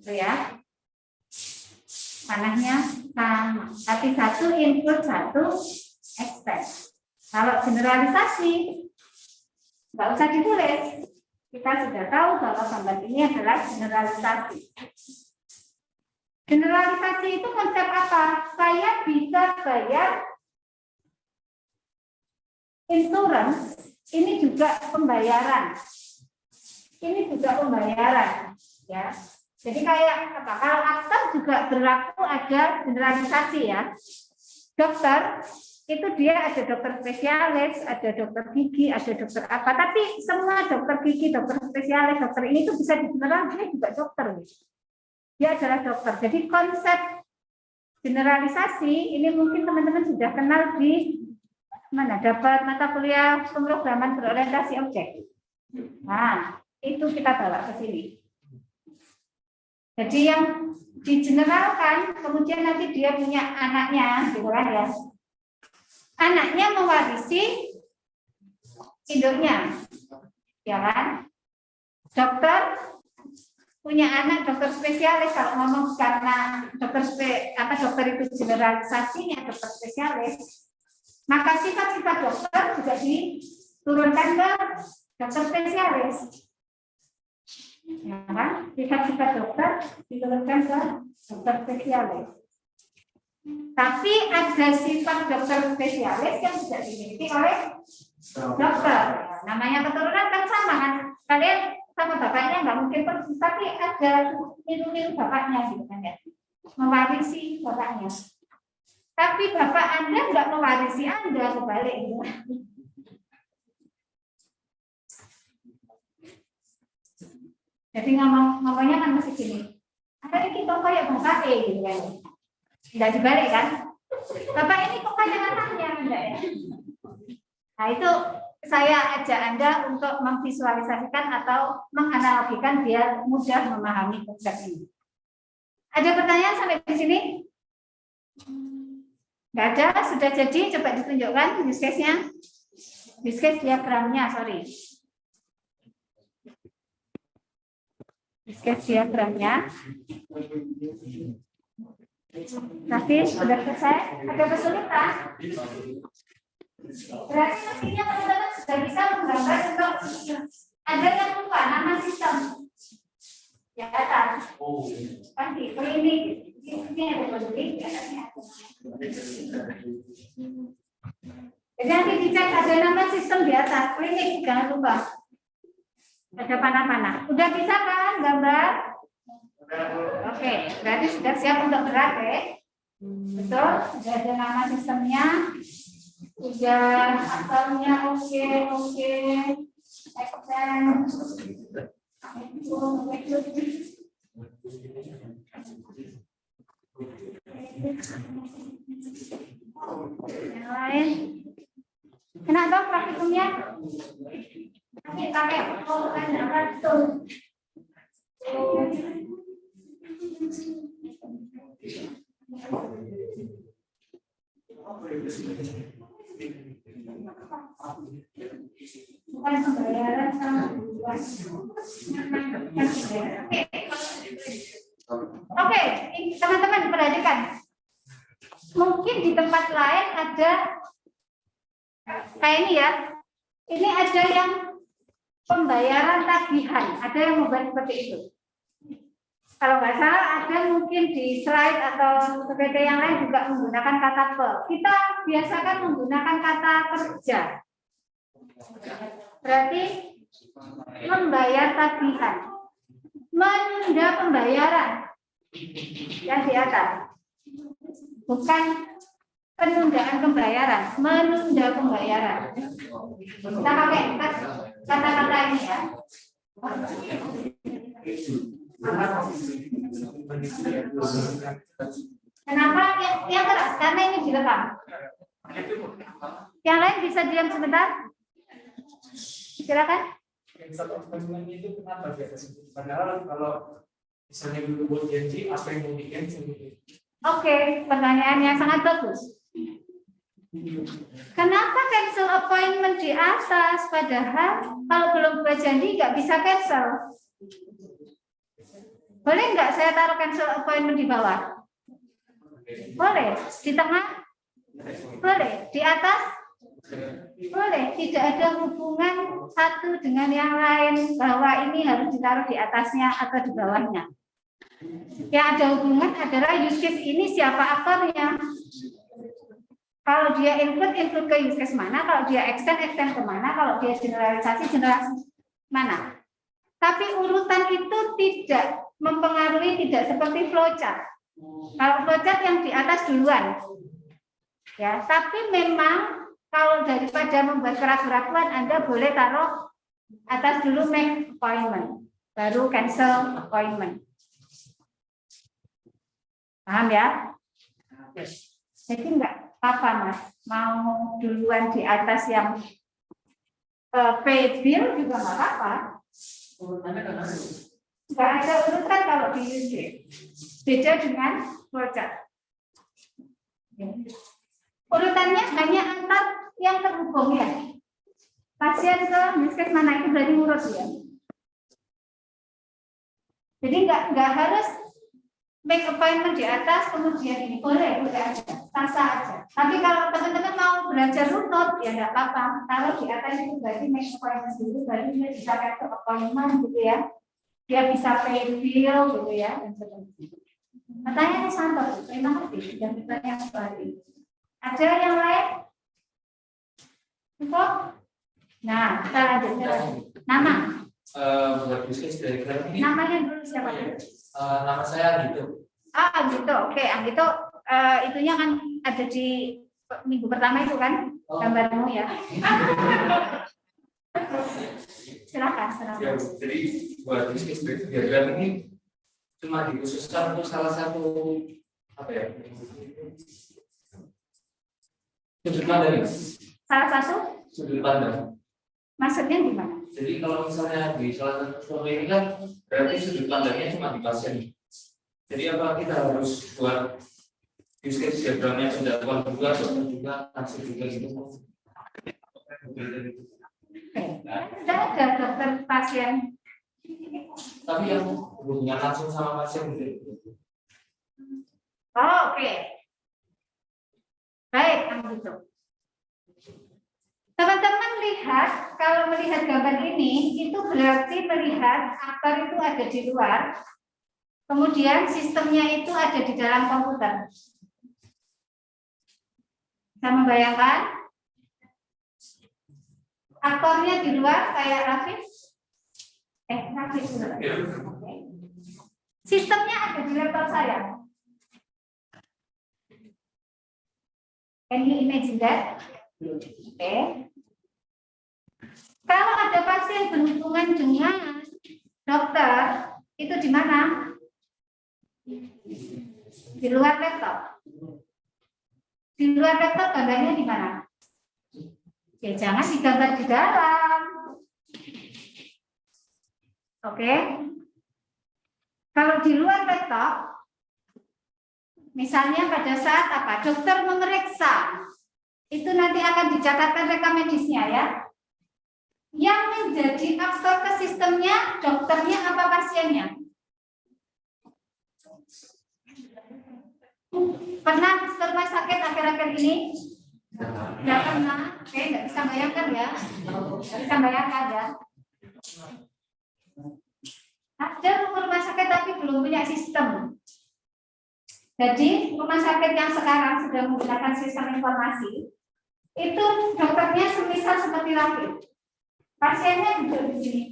Itu ya. Panahnya sama. Tapi satu input, satu extend. Kalau generalisasi, nggak usah ditulis. Kita sudah tahu bahwa gambar ini adalah generalisasi. Generalisasi itu konsep apa? Saya bisa bayar insurance, ini juga pembayaran. Ini juga pembayaran, ya. Jadi kayak apa? Kalau aktor juga berlaku ada generalisasi ya. Dokter itu dia ada dokter spesialis, ada dokter gigi, ada dokter apa. Tapi semua dokter gigi, dokter spesialis, dokter ini itu bisa digeneralisasi juga dokter. Dia adalah dokter. Jadi konsep generalisasi ini mungkin teman-teman sudah kenal di mana? Dapat mata kuliah pemrograman berorientasi objek. Nah, itu kita bawa ke sini. Jadi yang digeneralkan, kemudian nanti dia punya anaknya, gitu kan ya. Anaknya mewarisi induknya, ya kan? Dokter punya anak dokter spesialis, kalau ngomong karena dokter itu generalisasinya dokter spesialis, maka sifat-sifat dokter juga diturunkan ke dokter spesialis. Ya kan? Sifat-sifat dokter diturunkan ke dokter spesialis. Tapi ada sifat dokter spesialis yang tidak dimiliki oleh dokter. Namanya keturunan kan sama kan? Kalian sama bapaknya nggak mungkin persis, tapi ada niru-niru bapaknya gitu kan ya. Mewarisi bapaknya. Tapi bapak Anda nggak mewarisi Anda, kebalik gitu. Jadi ngomongnya kan masih gini. Ada ini kok kayak bapak gitu kan. Tidak dibalik kan? Bapak ini kok kayak anaknya, enggak ya? Nah itu saya ajak Anda untuk memvisualisasikan atau menganalogikan biar mudah memahami konsep ini. Ada pertanyaan sampai di sini? Enggak ada, sudah jadi. Coba ditunjukkan use case-nya. Use case diagramnya, sorry. Use case diagramnya. Tapi sudah selesai. Ada kesulitan? Berarti mestinya teman-teman sudah bisa menggambar untuk ada yang lupa nama sistem. Ya atas. Pasti klinik. Ini ada klinik. Jadi nanti dicek ada nama sistem di atas klinik, jangan lupa. Ada panah-panah. Udah bisa kan gambar? Oke, berarti sudah siap untuk gerak ya. Betul, sudah ada nama sistemnya. Sudah asalnya oke. Yang lain. Enak dong praktikumnya? Pakai apa tuh? Bukan pembayaran sama Oke, teman-teman perhatikan. Mungkin di tempat lain ada kayak ini ya. Ini ada yang pembayaran tagihan, ada yang membuat seperti itu. Kalau nggak salah ada mungkin di slide atau PPT yang lain juga menggunakan kata pe. Kita biasakan menggunakan kata kerja. Berarti membayar tagihan, menunda pembayaran yang di atas. Bukan penundaan pembayaran, menunda pembayaran. Kita pakai kata-kata ini ya. Kenapa yang keras? Karena ini direkam. Yang lain bisa diam sebentar? Silakan. Cancel appointment itu kenapa biasa? Padahal kalau misalnya dulu buat janji, apa yang mau di cancel? Oke, pertanyaan yang sangat bagus. Kenapa cancel appointment di atas? Padahal kalau belum buat janji nggak bisa cancel. Boleh nggak saya taruh cancel appointment di bawah? Boleh. Di tengah? Boleh. Di atas? Boleh. Tidak ada hubungan satu dengan yang lain bahwa ini harus ditaruh di atasnya atau di bawahnya. Yang ada hubungan adalah use case ini siapa akornya. Kalau dia input ke use case mana, kalau dia extend kemana, kalau dia generalisasi mana. Tapi urutan itu tidak mempengaruhi, tidak seperti flowchart. Kalau flowchart yang di atas duluan. Ya, tapi memang kalau daripada membuat keraguan, Anda boleh taruh atas dulu make appointment, baru cancel appointment. Paham ya? Jadi enggak apa Mas, mau duluan di atas yang pay bill juga enggak apa-apa. Enggak ada urutan kalau di UC. Beda dengan flowchart. Urutannya hanya antar yang terhubung ya. Pasien ke misket mana itu berarti urut ya. Jadi enggak harus make appointment di atas kemudian ini boleh aja, sah aja. Tapi kalau teman-teman mau belajar runut ya enggak apa-apa. Taruh di atas itu berarti make appointment dulu, berarti dia bisa cancel appointment gitu ya. Dia bisa pay bill gitu ya dan sebagainya. Pertanyaannya santai, terima kasih sudah bertanya sekali. Ada yang lain? Cukup? Nah, kita lanjutnya lagi. Nama? Buat bisnis dari kalian ini. Namanya dulu siapa dulu? Nama saya gitu. Ah, gitu. Oke, Anggito itunya kan ada di minggu pertama itu kan gambarmu ya. Silakan. Ya, jadi buat bisnis dari kalian ini cuma dikhususkan untuk salah satu apa ya? Sudut pandang. Salah satu? Sudut pandang. Maksudnya gimana? Jadi kalau misalnya di salah satu store ini kan berarti sudut pandangnya cuma di pasien. Jadi apa kita harus buat use case diagramnya pendakwaan juga, dokter juga, hasil juga gitu. Tidak ada dokter pasien. Tapi yang hubungan langsung sama pasien gitu. Oh, oke. Baik, Anggito. Teman-teman lihat, kalau melihat gambar ini, itu berarti melihat aktor itu ada di luar, kemudian sistemnya itu ada di dalam komputer. Bisa membayangkan? Aktornya di luar kayak Rafif? Rafif. Oke. Sistemnya ada di laptop saya. Can you imagine that? Oke. Kalau ada pasien berhubungan dengan dokter, itu di mana? Di luar laptop. Di luar laptop gambarnya di mana? Ya jangan digambar di dalam. Oke. Kalau di luar laptop, misalnya pada saat apa? Dokter memeriksa. Itu nanti akan dicatatkan rekam medisnya ya. Yang menjadi aktor ke sistemnya dokternya apa pasiennya? Pernah ke rumah sakit akhir-akhir ini? Tidak pernah. Oke, nggak bisa bayangkan ya. Nggak bisa bayangkan ya. Ada rumah sakit tapi belum punya sistem. Jadi rumah sakit yang sekarang sudah menggunakan sistem informasi, itu dokternya semisal seperti Rafif. Pasiennya duduk di sini,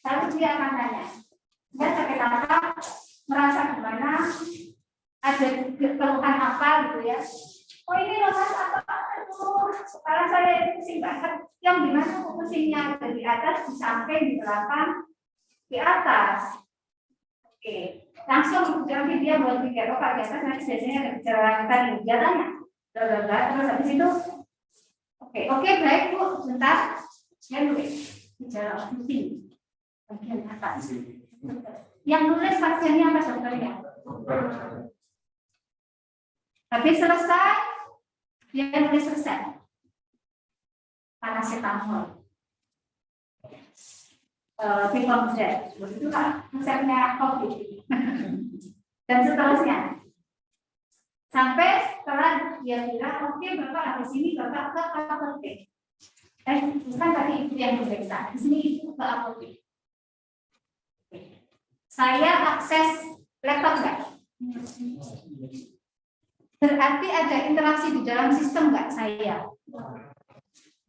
lalu dia akan tanya, dia sakit apa, merasa gimana, ada keluhan apa gitu ya. Oh ini loh mas, apa? Aduh, kepala saya pusing banget. Yang dimana pusingnya ada di atas, di samping, di belakang. di atas. Oke, langsung nanti dia buat pikir, oh Pak di atas nanti biasanya ada bicara lanjutan ini. Dia tanya, terus habis itu, oke baik Bu, sebentar, saya nulis bicara opsi bagian atas. Yang nulis pasiennya apa dokternya? Habis selesai, dia nulis resep paracetamol. Vivomz, itu kan resepnya COVID dan seterusnya. Sampai setelah dia bilang, oke Bapak habis ini Bapak ke apotek. Bukan tadi ibu yang diperiksa, di sini ibu ke apotek. Saya akses laptop enggak? Berarti ada interaksi di dalam sistem enggak saya?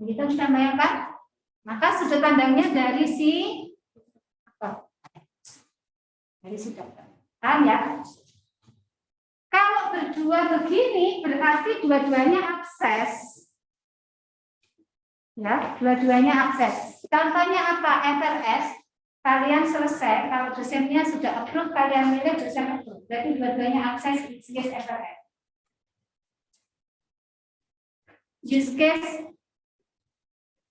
Begitu bisa bayangkan? Maka sudut pandangnya dari si dokter. Paham ya? Kalau berdua begini berarti dua-duanya akses. Ya, dua-duanya akses. Contohnya apa? FRS, kalian selesai. Kalau dosennya sudah approve, kalian milih dosen approve. Berarti dua-duanya akses use case FRS. Use case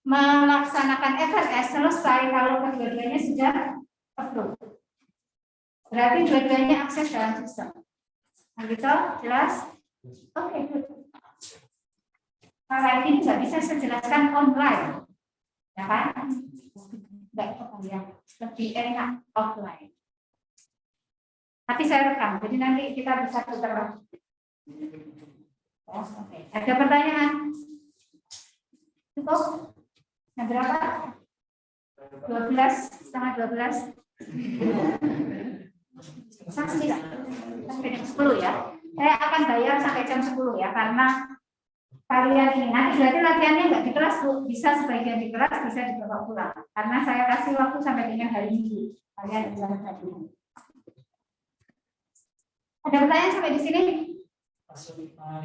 melaksanakan FRS selesai kalau kedua-duanya sudah approve. Berarti dua-duanya akses dalam sistem. Nah, gitu, jelas? Oke, kalau ini nggak bisa saya jelaskan online, ya kan? Nggak ya, lebih enak offline. Tapi saya rekam, jadi nanti kita bisa putar. Oke. Ada pertanyaan? Cukup? Yang berapa? 12, setengah 12. Sampai jam 10 ya. Saya akan bayar sampai jam 10 ya, karena kalian ini nanti berarti latihannya nggak di kelas Bu, bisa sebagian di kelas, bisa dibawa pulang. Karena saya kasih waktu sampai dengan hari Minggu. Kalian bilang tadi. Ada pertanyaan sampai di sini?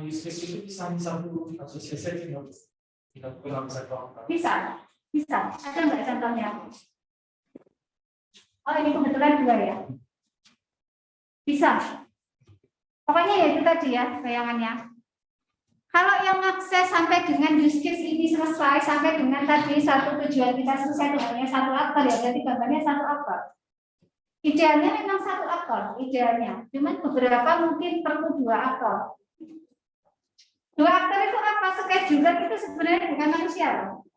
Use case itu bisa satu selesai tidak pulang satu. Bisa. Ada nggak contohnya? Oh ini kebetulan 2 ya. Bisa. Pokoknya ya itu tadi ya bayangannya. Kalau yang akses sampai dengan use case ini selesai, sampai dengan tadi satu tujuan kita selesai, itu hanya satu aktor ya, berarti gambarnya satu aktor. Idealnya memang satu aktor, idealnya. Cuman beberapa mungkin perlu 2 aktor. 2 aktor itu apa? Scheduler itu sebenarnya bukan manusia loh.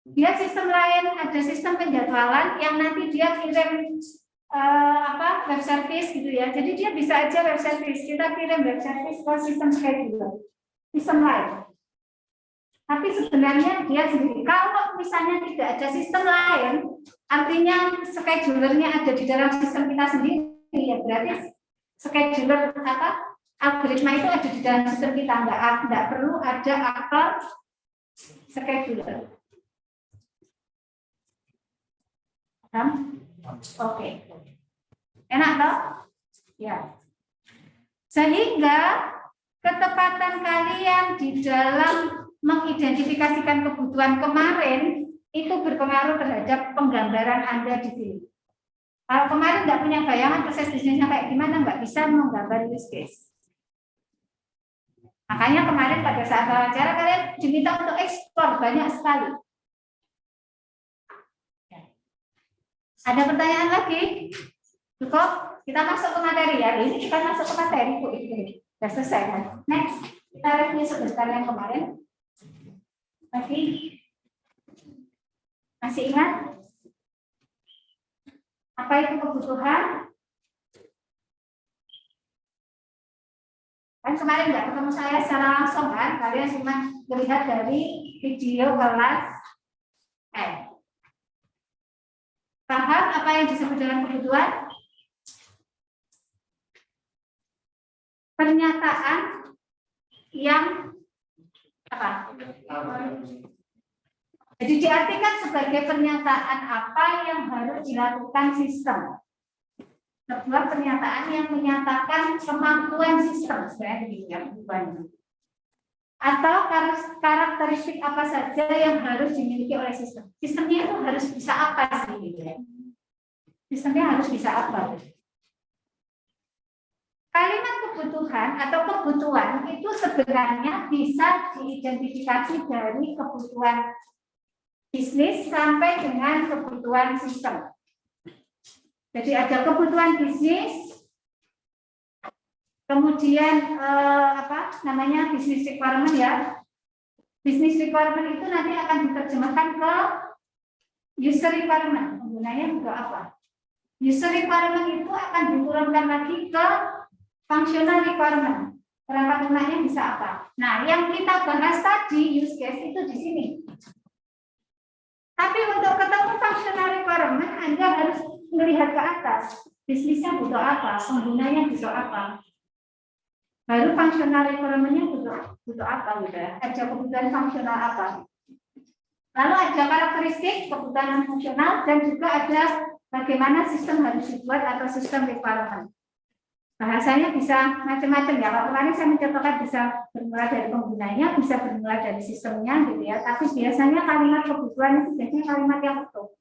Dia sistem lain, ada sistem penjadwalan yang nanti dia kirim web service gitu ya. Jadi dia bisa aja web service, kita kirim web service ke sistem scheduler, sistem lain. Tapi sebenarnya dia sendiri. Kalau misalnya tidak ada sistem lain, artinya schedulernya ada di dalam sistem kita sendiri, ya berarti scheduler algoritma itu ada di dalam sistem kita, nggak perlu ada aktor scheduler. Oke. Enak toh? Ya. Sehingga ketepatan kalian di dalam mengidentifikasikan kebutuhan kemarin itu berpengaruh terhadap penggambaran Anda di sini. Kalau kemarin nggak punya bayangan proses bisnisnya kayak gimana, nggak bisa menggambar use case. Makanya kemarin pada saat wawancara kalian diminta untuk ekspor banyak sekali. Ada pertanyaan lagi? Cukup? Kita masuk ke materi ya. Ini kita masuk ke materi Bu. Sudah selesai kan? Next, kita review sebentar yang kemarin. Masih ingat? Apa itu kebutuhan? Kan kemarin nggak ketemu saya secara langsung kan? Kalian cuma melihat dari video kelas Paham apa yang disebut dengan kebutuhan? Pernyataan yang apa? Jadi diartikan sebagai pernyataan apa yang harus dilakukan sistem. Sebuah pernyataan yang menyatakan kemampuan sistem, sebenarnya begitu ya kebutuhannya. Atau karakteristik apa saja yang harus dimiliki oleh sistem. Sistemnya itu harus bisa apa sih gitu ya. Sistemnya harus bisa apa? Kalimat kebutuhan atau kebutuhan itu sebenarnya bisa diidentifikasi dari kebutuhan bisnis sampai dengan kebutuhan sistem. Jadi ada kebutuhan bisnis, kemudian business requirement ya. Business requirement itu nanti akan diterjemahkan ke user requirement. Penggunanya untuk apa? User requirement itu akan diturunkan lagi ke functional requirement. Perangkat lunaknya bisa apa? Nah, yang kita bahas tadi use case itu di sini. Tapi untuk ketemu functional requirement, Anda harus melihat ke atas. Bisnisnya butuh apa? Penggunanya butuh apa? Baru functional requirement-nya butuh apa gitu ya? Ada kebutuhan fungsional apa? Lalu ada karakteristik kebutuhan fungsional dan juga ada bagaimana sistem harus dibuat atau sistem requirement. Bahasanya bisa macam-macam ya. Kalau kemarin saya mencontohkan bisa bermula dari penggunanya, bisa bermula dari sistemnya gitu ya. Tapi biasanya kalimat kebutuhan itu biasanya kalimat yang utuh.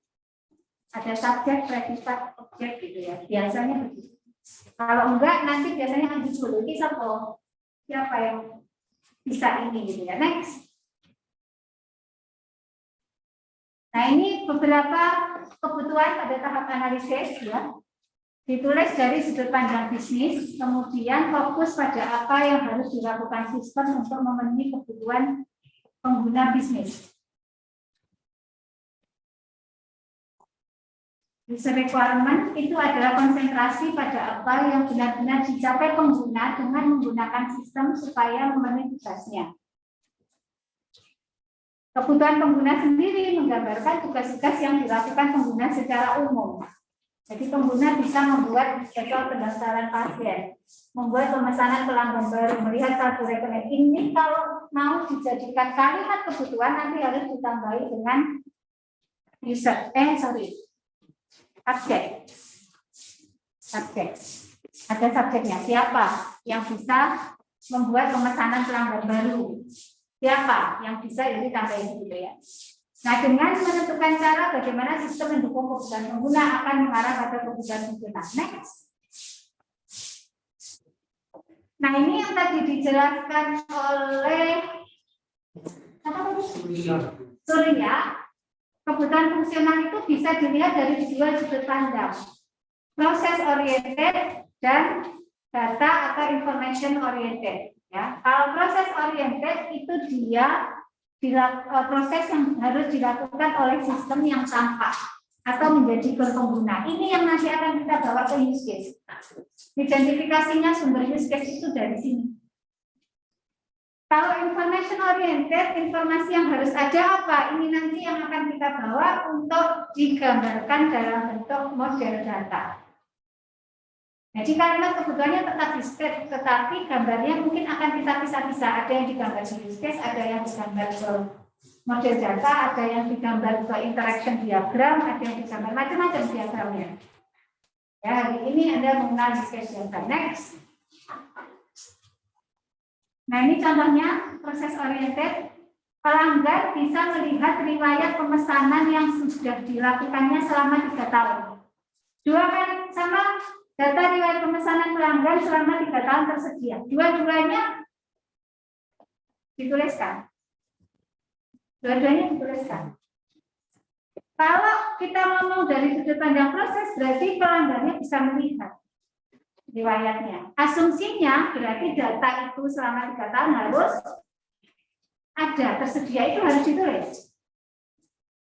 Ada subjek, predikat, objek gitu ya. Biasanya begitu. Kalau enggak nanti biasanya lanjut dulu. Ini siapa yang bisa ini gitu ya. Next. Nah ini beberapa kebutuhan pada tahap analisis ya. Ditulis dari sudut pandang bisnis, kemudian fokus pada apa yang harus dilakukan sistem untuk memenuhi kebutuhan pengguna bisnis. User requirement itu adalah konsentrasi pada apa yang benar-benar dicapai pengguna dengan menggunakan sistem supaya memenuhi tugasnya. Kebutuhan pengguna sendiri menggambarkan tugas-tugas yang dilakukan pengguna secara umum. Jadi pengguna bisa membuat jadwal pendaftaran pasien, membuat pemesanan pelanggan baru, melihat saldo rekening. Ini kalau mau dijadikan kalimat kebutuhan nanti harus ditambahi dengan subjek. Ada subjeknya. Siapa yang bisa membuat pemesanan pelanggan baru? Siapa yang bisa ini tambahin gitu ya. Nah, dengan menentukan cara bagaimana sistem mendukung kebutuhan pengguna akan mengarah pada kebutuhan pengguna. Next. Nah, ini yang tadi dijelaskan oleh Surya. Kebutuhan fungsional itu bisa dilihat dari dua sudut pandang. Proses oriented dan data atau information oriented. Ya, kalau proses oriented itu dia proses yang harus dilakukan oleh sistem yang tampak atau menjadi pengguna. Ini yang nanti akan kita bawa ke use case. Identifikasinya sumber use case itu dari sini. Kalau information oriented, informasi yang harus ada apa? Ini nanti yang akan kita bawa untuk digambarkan dalam bentuk model data. Jadi kalimat kebutuhannya tetap discrete, tetapi gambarnya mungkin akan kita pisah-pisah. Ada yang digambar di use case, ada yang digambar ke model data, ada yang digambar ke interaction diagram, ada yang digambar macam-macam diagramnya. Ya, hari ini Anda mengenal use case data. Next. Nah, ini contohnya proses oriented. Pelanggan bisa melihat riwayat pemesanan yang sudah dilakukannya selama 3 tahun. Dua kan sama. Data riwayat pemesanan pelanggan selama 3 tahun tersedia. Dua-duanya dituliskan. Kalau kita ngomong dari sudut pandang proses, berarti pelanggannya bisa melihat riwayatnya. Asumsinya berarti data itu selama 3 tahun harus ada, tersedia, itu harus ditulis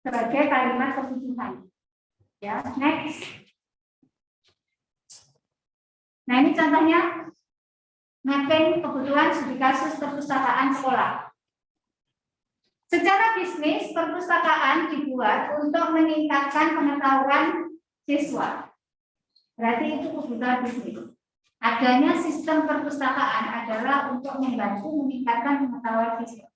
sebagai kalimat kebutuhan. Ya, next. Nah, ini contohnya mapping kebutuhan studi kasus perpustakaan sekolah. Secara bisnis, perpustakaan dibuat untuk meningkatkan pengetahuan siswa. Berarti itu kebutuhan bisnis. Adanya sistem perpustakaan adalah untuk membantu meningkatkan pengetahuan siswa.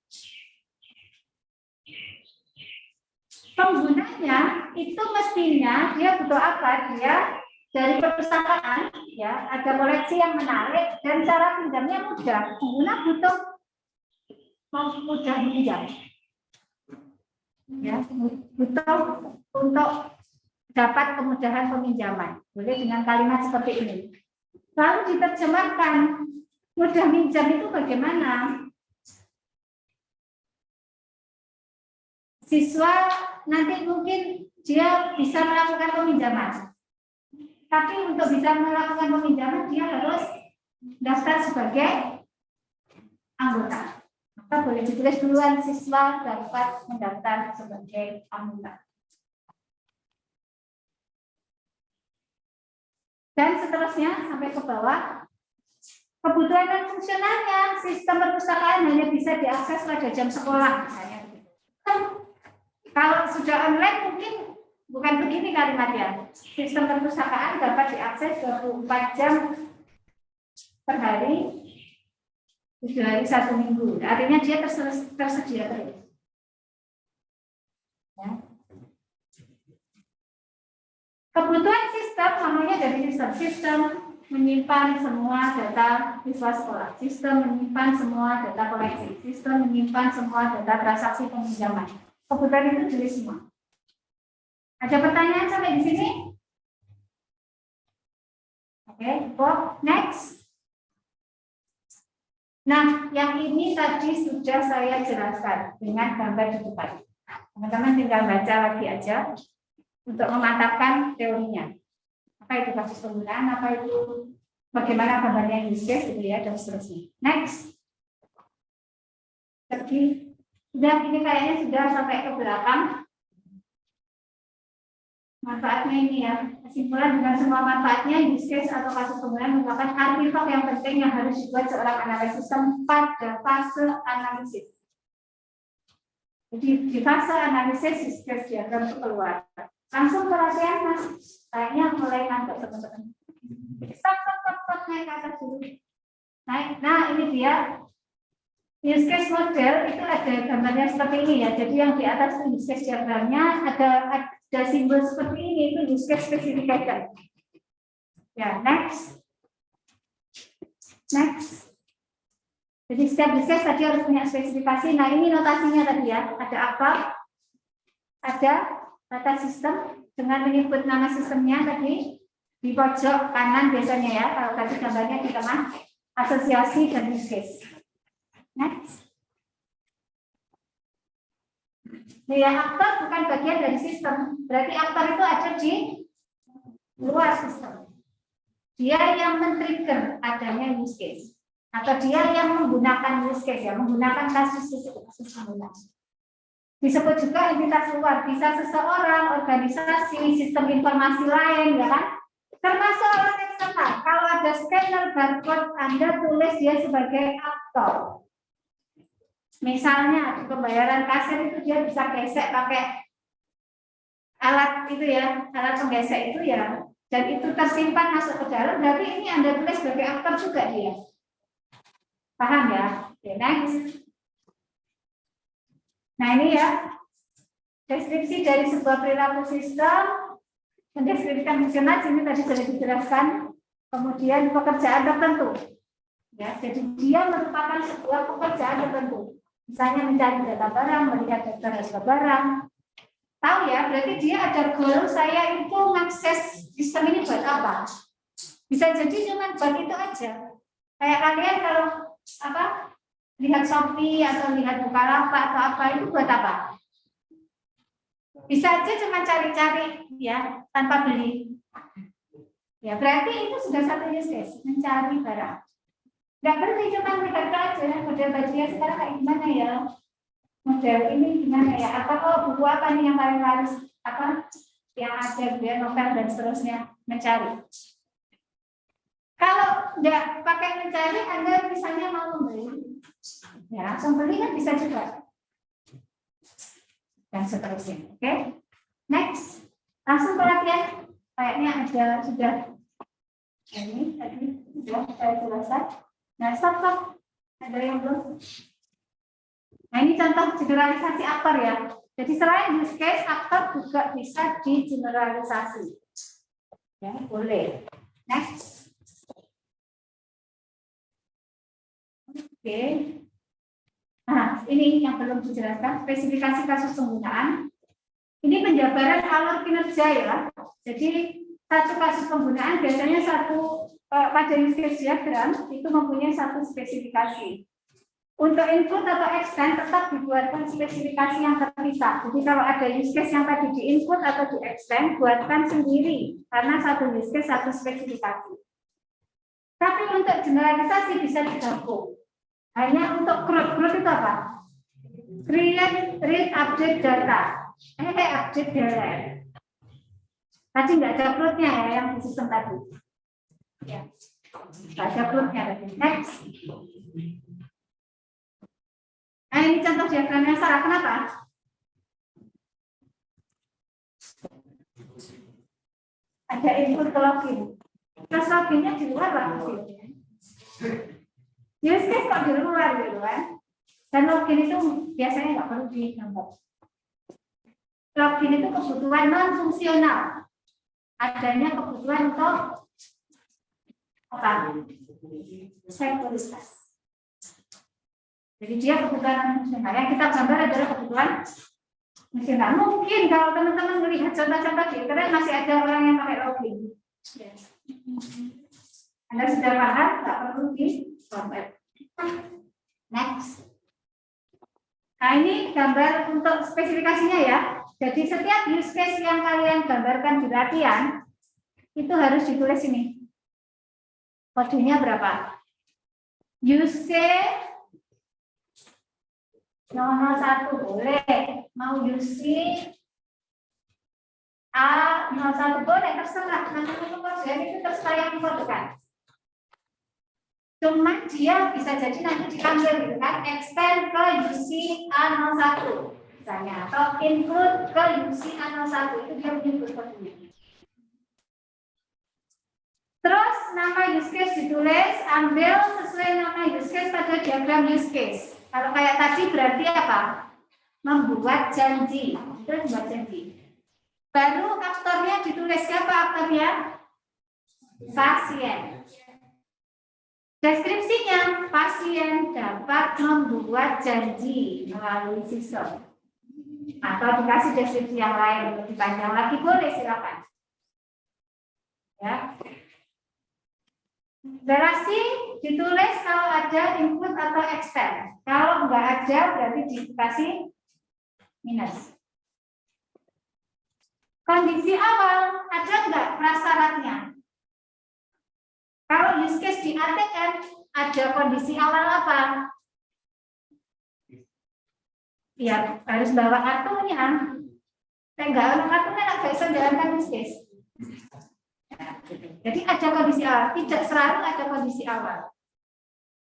Penggunanya itu mestinya dia butuh apa? Dia dari perpustakaan, ya, ada koleksi yang menarik dan cara pinjamnya mudah. Pengguna butuh mudah pinjam, ya, butuh untuk dapat kemudahan peminjaman. Boleh dengan kalimat seperti ini. Lalu diterjemahkan, mudah minjam itu bagaimana? Siswa nanti mungkin dia bisa melakukan peminjaman. Tapi untuk bisa melakukan peminjaman, dia harus daftar sebagai anggota. Maka boleh ditulis duluan, siswa dapat mendaftar sebagai anggota. Dan seterusnya sampai ke bawah. Kebutuhan dan fungsionalnya, sistem perpustakaan hanya bisa diakses pada jam sekolah. Kalau sudah online mungkin bukan begini kalimatnya. Sistem perpustakaan dapat diakses 24 jam per hari, 7 hari 1 minggu. Artinya dia tersedia terus. Ya. Kebutuhan sistem namanya dari sistem menyimpan semua data siswa sekolah, sistem menyimpan semua data koleksi, sistem menyimpan semua data transaksi peminjaman. Kebutuhan itu jelas semua. Ada pertanyaan sampai di sini? Oke, Bob, next. Nah, yang ini tadi sudah saya jelaskan dengan gambar di depan. Teman-teman tinggal baca lagi aja untuk memantapkan teorinya. Apa itu kasus penggunaan, apa itu bagaimana gambarnya use case gitu ya, dan seterusnya. Next. Jadi, sudah ini kayaknya sudah sampai ke belakang. Manfaatnya ini ya, kesimpulan dengan semua manfaatnya, use case atau kasus penggunaan merupakan artefak yang penting yang harus dibuat seorang analis sistem pada fase analisis. Jadi di fase analisis use case diagram itu keluar. Langsung perhatian mas, kayaknya mulai ngantuk teman-teman. Stop, naik ke atas dulu. Naik. Nah ini dia. Use case model itu ada gambarnya seperti ini ya. Jadi yang di atas itu use case diagramnya ada simbol seperti ini, itu use case specification. Ya, next. Jadi setiap use case tadi harus punya spesifikasi. Nah ini notasinya tadi ya. Ada apa? Ada data sistem dengan menyebut nama sistemnya tadi di pojok kanan biasanya ya. Kalau tadi gambarnya di tengah, asosiasi dan use case. Next. Ya, aktor bukan bagian dari sistem. Berarti aktor itu ada di luar sistem. Dia yang men-trigger adanya use case. Atau dia yang menggunakan use case, ya, menggunakan kasus penggunaan. Disebut juga entitas luar, bisa seseorang, organisasi, sistem informasi lain, ya kan? Termasuk orang eksternal. Kalau ada scanner barcode, Anda tulis dia sebagai aktor. Misalnya di pembayaran kasir itu dia bisa gesek pakai alat itu ya, alat penggesek itu ya, dan itu tersimpan masuk ke dalam. Berarti ini Anda tulis sebagai aktor juga dia. Paham ya? Oke, next. Nah ini ya, deskripsi dari sebuah perilaku sistem, mendeskripsikan fungsional, ini tadi sudah dijelaskan. Kemudian pekerjaan tertentu. Ya, jadi dia merupakan sebuah pekerjaan tertentu. Misalnya mencari data barang, melihat data harga barang. Tahu ya, berarti dia ada goal, saya itu mengakses sistem ini buat apa? Bisa jadi cuma buat itu aja. Kayak kalian kalau apa lihat Shopee atau lihat Bukalapak atau apa itu buat apa? Bisa aja cuma cari-cari ya tanpa beli. Ya berarti itu sudah satu use case, mencari barang. Nggak berarti cuma lihat aja model bajunya sekarang kayak gimana ya, model ini gimana ya, atau buku apa nih yang paling laris, apa yang ada dia novel dan seterusnya, mencari. Kalau nggak pakai mencari, Anda misalnya mau membeli, ya langsung beli kan bisa juga, dan seterusnya. Oke, next, langsung perhatian, kayaknya ada sudah ini tadi sudah saya jelaskan. Nah, stop. Ada yang belum? Nah, ini contoh generalisasi aktor ya. Jadi selain use case, aktor juga bisa digeneralisasi. Ya, boleh. Next. Oke. Nah, ini yang belum dijelaskan, spesifikasi kasus penggunaan. Ini penjabaran alur kinerja ya. Jadi satu kasus penggunaan biasanya pada use case diagram itu mempunyai satu spesifikasi. Untuk input atau extend tetap dibuatkan spesifikasi yang terpisah. Jadi kalau ada use case yang tadi di input atau di extend, buatkan sendiri karena satu use case satu spesifikasi. Tapi untuk generalisasi bisa digabung. Hanya untuk growth itu apa? Create, read, update data. Update data. Tadi nggak ada growth-nya ya yang di sistem tadi. Ya, nggak ada growth-nya tadi. Next. Nah, ini contoh diagramnya Sarah. Kenapa? Ada input ke login. Terus loginnya di luar lah. Use case kok di luar gitu kan. Dan login itu biasanya nggak perlu digambar. Login itu kebutuhan non-fungsional. Adanya kebutuhan untuk apa? Sekuritas. Jadi dia kebutuhan fungsional. Yang kita gambar adalah kebutuhan fungsional. Mungkin kalau teman-teman melihat contoh-contoh di internet masih ada orang yang pakai login. Anda sudah paham, tak perlu digambar. Next. Nah ini gambar untuk spesifikasinya ya. Jadi setiap use case yang kalian gambarkan di latihan itu harus ditulis ini. Kodenya berapa? Use case 001 boleh, mau UC A01 boleh, terserah. Nanti kemudian itu terserah yang dikodekan. Cuma dia bisa jadi nanti diambil gitu kan, extend ke UC A01 misalnya, atau include ke UC A01 itu dia menyebut kodenya. Terus nama use case ditulis, ambil sesuai nama use case pada diagram use case. Kalau kayak tadi berarti apa? Membuat janji. Itu membuat janji. Baru aktornya ditulis siapa aktornya? Pasien. Deskripsinya, pasien dapat membuat janji melalui sistem. Atau dikasih deskripsi yang lain lebih panjang lagi boleh silakan. Ya. Durasi ditulis kalau ada input atau extend. Kalau nggak ada berarti dikasih minus. Kondisi awal ada nggak prasyaratnya? Kalau use case di ATM ada kondisi awal apa? Ya harus bawa kartunya. Nggak ada kartunya nggak bisa jalankan use case. Jadi ada kondisi awal, tidak selalu ada kondisi awal.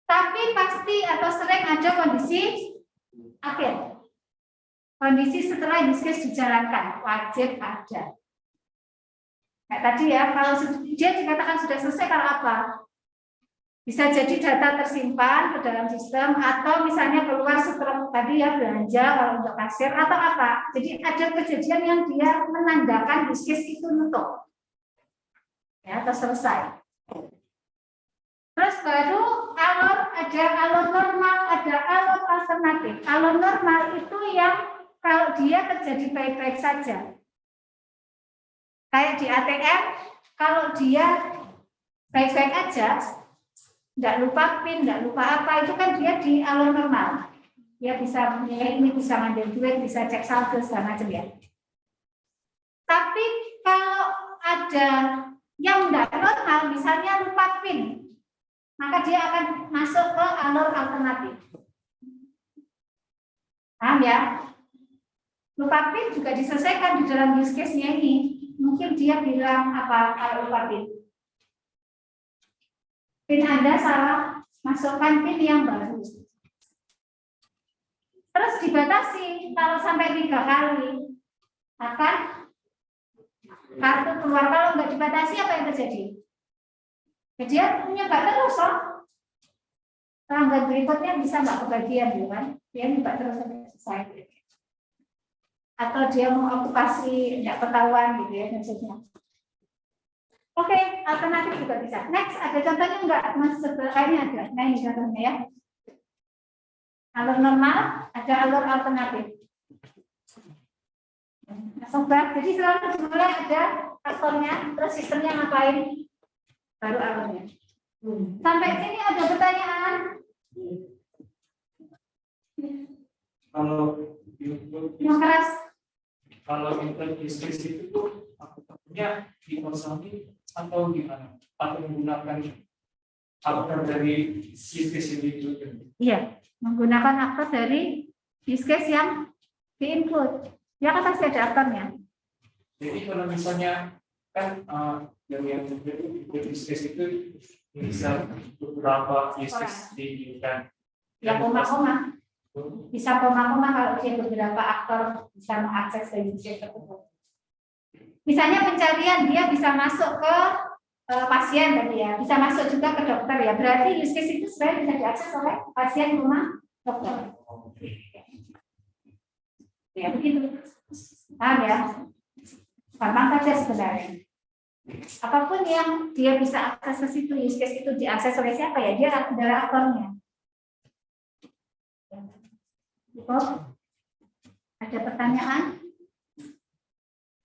Tapi pasti atau sering ada kondisi akhir. Kondisi setelah use case dijalankan, wajib ada. Kayak tadi ya, kalau dia dikatakan sudah selesai kalau apa? Bisa jadi data tersimpan ke dalam sistem atau misalnya keluar setelah tadi ya belanja kalau untuk kasir atau apa. Jadi ada kejadian yang dia menandakan use case itu nutup. Ya, atau selesai. Terus baru ada alur normal, ada alur alternatif. Alur normal itu yang kalau dia terjadi baik-baik saja. Kayak di ATM, kalau dia baik-baik aja, tidak lupa PIN, tidak lupa apa, itu kan dia di alur normal. Dia bisa ini bisa ngambil duit, bisa cek saldo segala macam ya. Tapi kalau ada yang tidak normal, misalnya lupa PIN, maka dia akan masuk ke alur alternatif. Paham ya? Lupa PIN juga diselesaikan di dalam use case-nya ini. Mungkin dia bilang apa kalau lupa PIN? PIN Anda salah, masukkan PIN yang baru. Terus dibatasi, kalau sampai 3 kali, akan kartu keluar. Kalau nggak dibatasi apa yang terjadi? Dia nyebat terus loh. Pelanggan berikutnya bisa nggak kebagian, ya kan? Dia nyebat terus sampai selesai. Atau dia mau okupasi nggak ketahuan gitu ya maksudnya. Oke, alternatif juga bisa. Next, ada contohnya nggak? Mas sebelah ini ada. Nah ini contohnya ya. Alur normal, ada alur alternatif. Sobat, jadi selalu dimulai ada aktornya, terus sistemnya ngapain, baru alurnya. Sampai sini ada pertanyaan? Kalau Yang keras? kalau interdiskresi itu apakahnya dikosongi atau gimana? Atau menggunakan aktor dari use case itu? Iya, menggunakan aktor dari use case yang di-input. Ya kan pasti ada aktornya. Jadi kalau misalnya kan yang use case itu bisa beberapa use case diinginkan. Ya koma-koma. Bisa koma-koma kalau dia beberapa aktor bisa mengakses dari use case tersebut. Misalnya pencarian dia bisa masuk ke pasien tadi ya, bisa masuk juga ke dokter ya. Berarti use case itu sebenarnya bisa diakses oleh pasien rumah dokter. Ya begitu. Paham ya? Gampang saja sebenarnya. Apapun yang dia bisa akses ke situ, use case itu diakses oleh siapa ya? Dia adalah aktornya. Ada pertanyaan?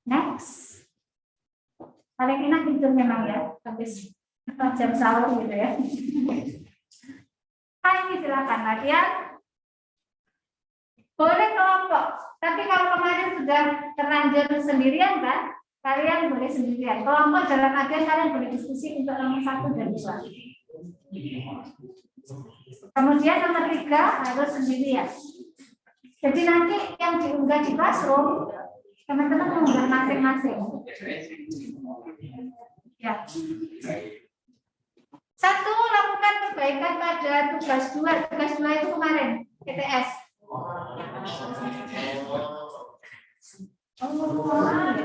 Next. Paling enak tidur memang ya, habis jam sahur gitu ya. Ini silakan latihan. Boleh kelompok, tapi kalau kemarin sudah terlanjur sendirian kan, kalian boleh sendirian. Kelompok dalam artian kalian boleh diskusi untuk nomor 1 dan 2. Kemudian nomor 3 harus sendirian. Jadi nanti yang diunggah di Classroom, teman-teman mengunggah masing-masing. Ya. 1, lakukan perbaikan pada tugas 2. Tugas 2 itu kemarin, PTS.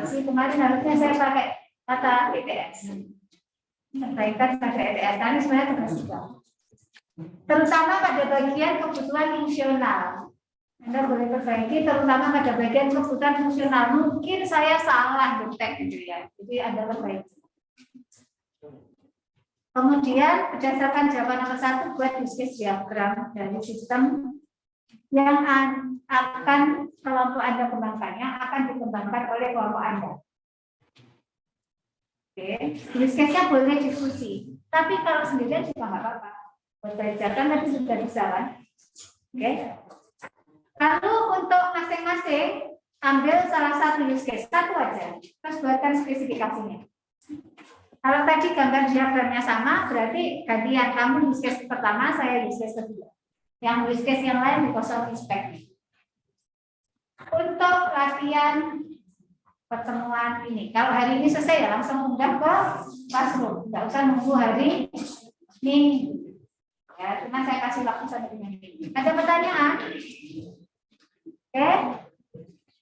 Sih kemarin harusnya saya pakai kata PTS. Perbaikan pada PTS. Tapi sebenarnya tugas 2. Terutama pada bagian kebutuhan fungsional. Anda boleh perbaiki terutama pada bagian kebutuhan fungsional. Mungkin saya salah detek gitu ya. Jadi Anda perbaiki. Kemudian berdasarkan jawaban nomor 1 buat use case diagram dari sistem yang akan kelompok Anda kembangkannya akan dikembangkan oleh kelompok Anda. Oke, use case-nya boleh diskusi. Tapi kalau sendirian juga nggak apa-apa. Buat belajarkan nanti sudah bisa kan? Oke. Lalu untuk masing-masing ambil salah satu use case, 1 aja. Terus buatkan spesifikasinya. Kalau tadi gambar diagramnya sama, berarti gantian kamu use case pertama, saya use case kedua. Yang use case yang lain dikosong spek. Untuk latihan pertemuan ini, kalau hari ini selesai ya langsung unggah ke Classroom, nggak usah nunggu hari Minggu. Ya, cuma saya kasih waktu sampai dengan Minggu. Ada pertanyaan? Oke,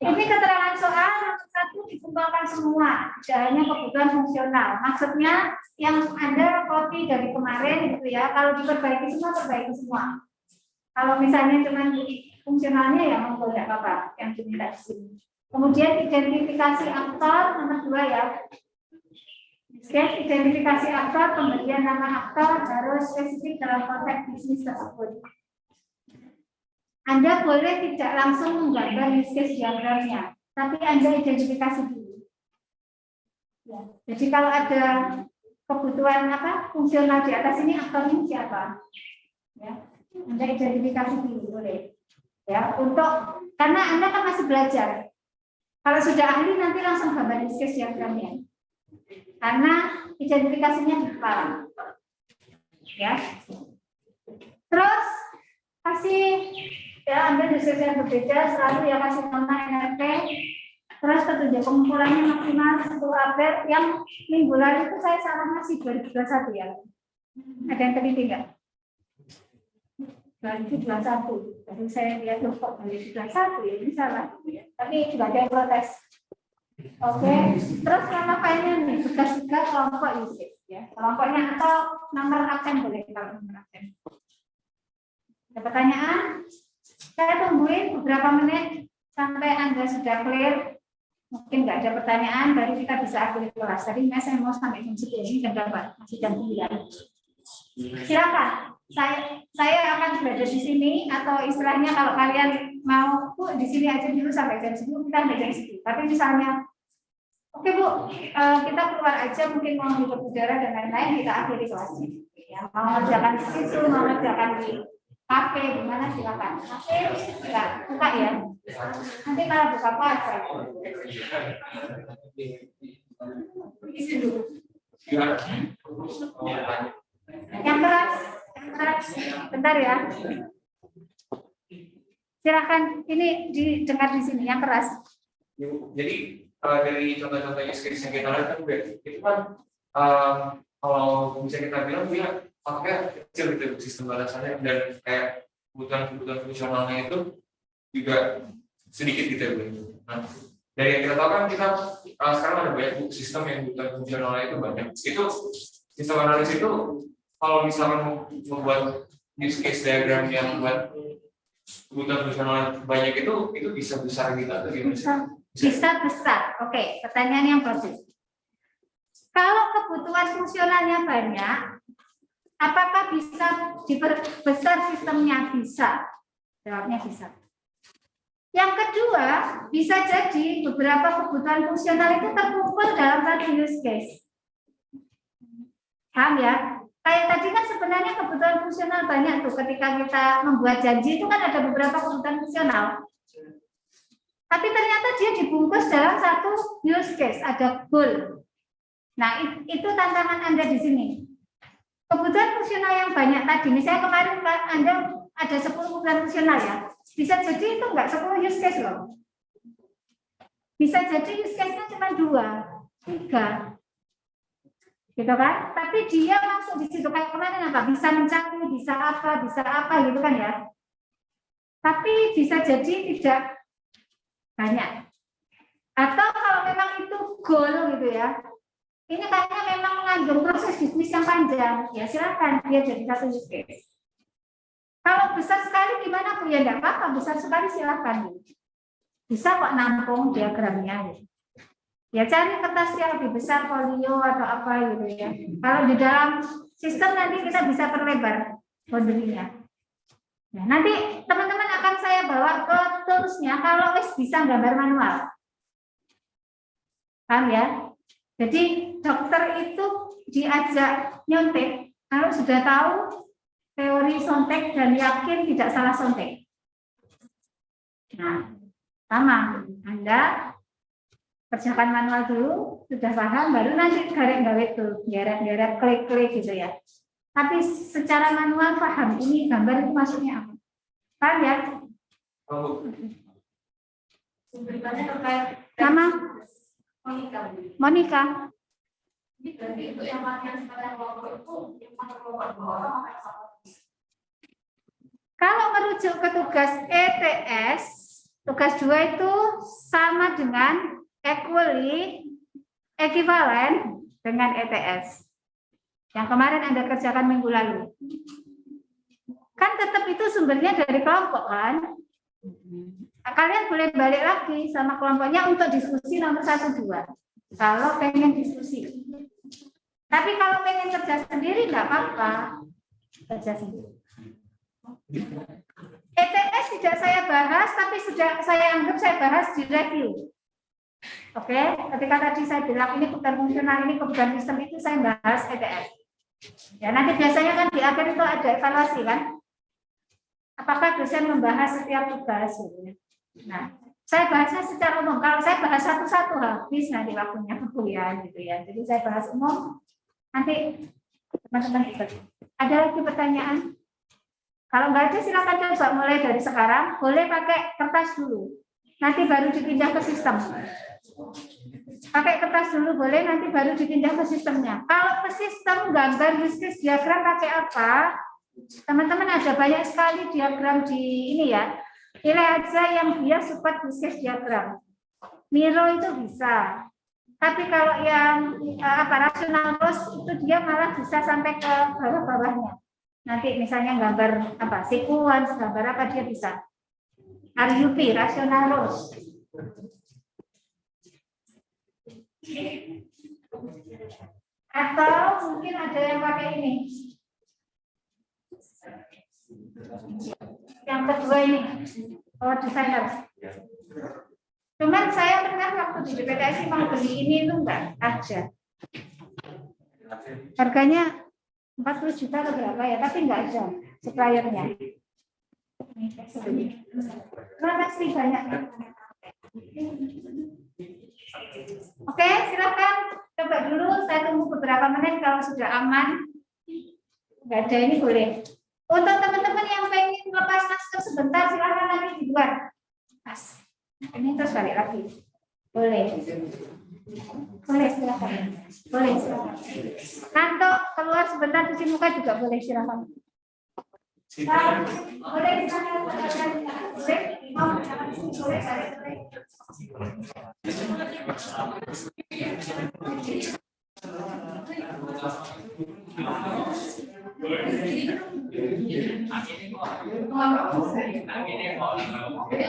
ini keterangan soal nomor 1 dikumpulkan semua, tidak hanya kebutuhan fungsional. Maksudnya yang Anda copy dari kemarin itu ya, kalau diperbaiki semua, perbaiki semua. Kalau misalnya cuma fungsionalnya ya monggo tidak apa-apa yang diminta di sini. Kemudian identifikasi aktor nomor 2 ya. Identifikasi aktor, pemberian nama aktor harus spesifik dalam konteks bisnis tersebut. Anda boleh tidak langsung menggambar use case diagramnya, tapi Anda identifikasi dulu. Ya. Jadi kalau ada kebutuhan fungsional di atas ini aktornya siapa? Ya. Anda identifikasi dulu boleh. Ya, karena Anda kan masih belajar. Kalau sudah ahli nanti langsung gambar use case diagramnya. Karena identifikasinya di kepala. Ya. Terus kasih ya ambil use case yang berbeda, selalu ya kasih nama NRT. Terus petunjuk pengumpulannya maksimal 1 April. Yang minggu lalu itu saya salah ngasih 2021 ya. Ada yang teliti enggak? 2021. Jadi saya lihat loh kok 2021 ya ini salah. Tapi tidak ada yang protes. Oke. Terus nama filenya nih tugas 3 kelompok use case ya. Kelompoknya atau nomor absen boleh kalau nomor absen. Ada pertanyaan? Saya tungguin beberapa menit sampai Anda sudah clear. Mungkin nggak ada pertanyaan, baru kita bisa akhiri kelas. Tadi saya mau sampai jam 10 jam berapa? Masih jam 9. Silakan. Saya akan berada di sini atau istilahnya kalau kalian mau Bu di sini aja dulu sampai jam 10 kita sampai jam 10. Tapi misalnya oke Bu, kita keluar aja mungkin mau hidup udara dan lain-lain kita akhiri kelasnya. Ya, mau kerjakan di situ, mau kerjakan di kafe gimana silakan. Kafe enggak buka ya. Nanti kalau buka puasa. Isi dulu. Yang keras. Bentar ya. Silakan, ini didengar di sini yang keras. Jadi dari contoh-contoh use case yang kita lihat kan itu kan kalau bisa kita bilang dia pakai kecil gitu sistem balasannya dan kayak kebutuhan fungsionalnya itu juga sedikit gitu ya. Nah, dari yang kita tahu kan kita sekarang ada banyak sistem yang kebutuhan fungsionalnya itu banyak. Itu sistem analisis itu kalau misalkan membuat use case diagram yang buat kebutuhan fungsional banyak itu bisa besar gitu atau gimana? Bisa besar. Oke, pertanyaan yang bagus. Kalau kebutuhan fungsionalnya banyak, apakah bisa diperbesar sistemnya? Bisa. Jawabnya bisa. Yang kedua, bisa jadi beberapa kebutuhan fungsional itu terkumpul dalam satu use case. Paham ya? Kayak tadi kan sebenarnya kebutuhan fungsional banyak tuh ketika kita membuat janji itu kan ada beberapa kebutuhan fungsional. Tapi ternyata dia dibungkus dalam satu use case, ada goal. Nah, itu tantangan Anda di sini. Kebutuhan fungsional yang banyak tadi, misalnya kemarin Anda ada 10 kebutuhan fungsional ya. Bisa jadi itu enggak 10 use case loh. Bisa jadi use case-nya cuma 2, 3. Gitu kan? Tapi dia langsung di situ kayak kemarin apa? Bisa mencari, bisa apa gitu kan ya. Tapi bisa jadi tidak banyak. Atau kalau memang itu goal gitu ya. Ini kayaknya memang mengandung proses bisnis yang panjang. Ya silakan dia jadi satu use case. Kalau besar sekali gimana Bu? Ya enggak apa-apa, besar sekali silakan. Bisa kok nampung diagramnya gitu. Ya cari kertas yang lebih besar, folio atau apa gitu ya. Kalau di dalam sistem nanti kita bisa perlebar boundary-nya. Nah, nanti teman-teman akan saya bawa ke toolsnya kalau wis bisa gambar manual. Paham ya? Jadi dokter itu diajak nyontek kalau sudah tahu teori sontek dan yakin tidak salah sontek. Nah, sama. Anda kerjakan manual dulu, sudah paham, baru nanti garek-garek tuh, geret-geret, klik-klik gitu ya. Tapi secara manual paham, ini gambar itu maksudnya apa? Paham ya? Berikutnya terkait Nama? Monica. ini berarti untuk yang latihan sepanjang kelompok itu yang kelompok 2 orang apa yang sama? Kalau merujuk ke tugas ETS, tugas 2 itu sama dengan equivalen dengan ETS. Yang kemarin Anda kerjakan minggu lalu. Kan tetap itu sumbernya dari kelompok kan? Kalian boleh balik lagi sama kelompoknya untuk diskusi nomor 1, 2. Kalau pengen diskusi. Tapi kalau pengen kerja sendiri nggak apa-apa. Kerja sendiri. ETS tidak saya bahas, tapi sudah saya anggap saya bahas di review. Oke, ketika tadi saya bilang ini kebutuhan fungsional, ini kebutuhan sistem itu saya bahas ETS. Ya nanti biasanya kan di akhir itu ada evaluasi kan? Apakah dosen membahas setiap tugas? Nah, saya bahasnya secara umum. Kalau saya bahas satu-satu habis nanti waktunya kuliah gitu ya. Jadi saya bahas umum. Nanti teman-teman ikut. Ada lagi pertanyaan? Kalau nggak ada silakan coba mulai dari sekarang. Boleh pakai kertas dulu. Nanti baru dipindah ke sistem. Pakai kertas dulu boleh, nanti baru dipindah ke sistemnya. Kalau ke sistem gambar use case diagram pakai apa? Teman-teman ada banyak sekali diagram di ini ya. Pilih aja yang dia support use case diagram. Miro itu bisa. Tapi kalau yang rational rules itu dia malah bisa sampai ke bawah-bawahnya. Nanti misalnya gambar apa? Sequence, gambar apa dia bisa. RUP, rational rules. Atau mungkin ada yang pakai ini. Yang kedua ini, power designer. Cuman saya pernah waktu di DPTSI mau beli ini itu enggak ada. Harganya 40 juta atau berapa ya, tapi enggak ada suppliernya. Terima kasih banyak. Oke, silakan coba dulu. Saya tunggu beberapa menit kalau sudah aman. Enggak ada ini boleh. Untuk teman-teman yang pengen lepas masker sebentar, silakan nanti di luar. Mas, ini terus balik lagi. Boleh. Boleh silakan. Boleh silakan. Nanti keluar sebentar cuci muka juga boleh silakan. Boleh silakan. Boleh. Mau boleh boleh.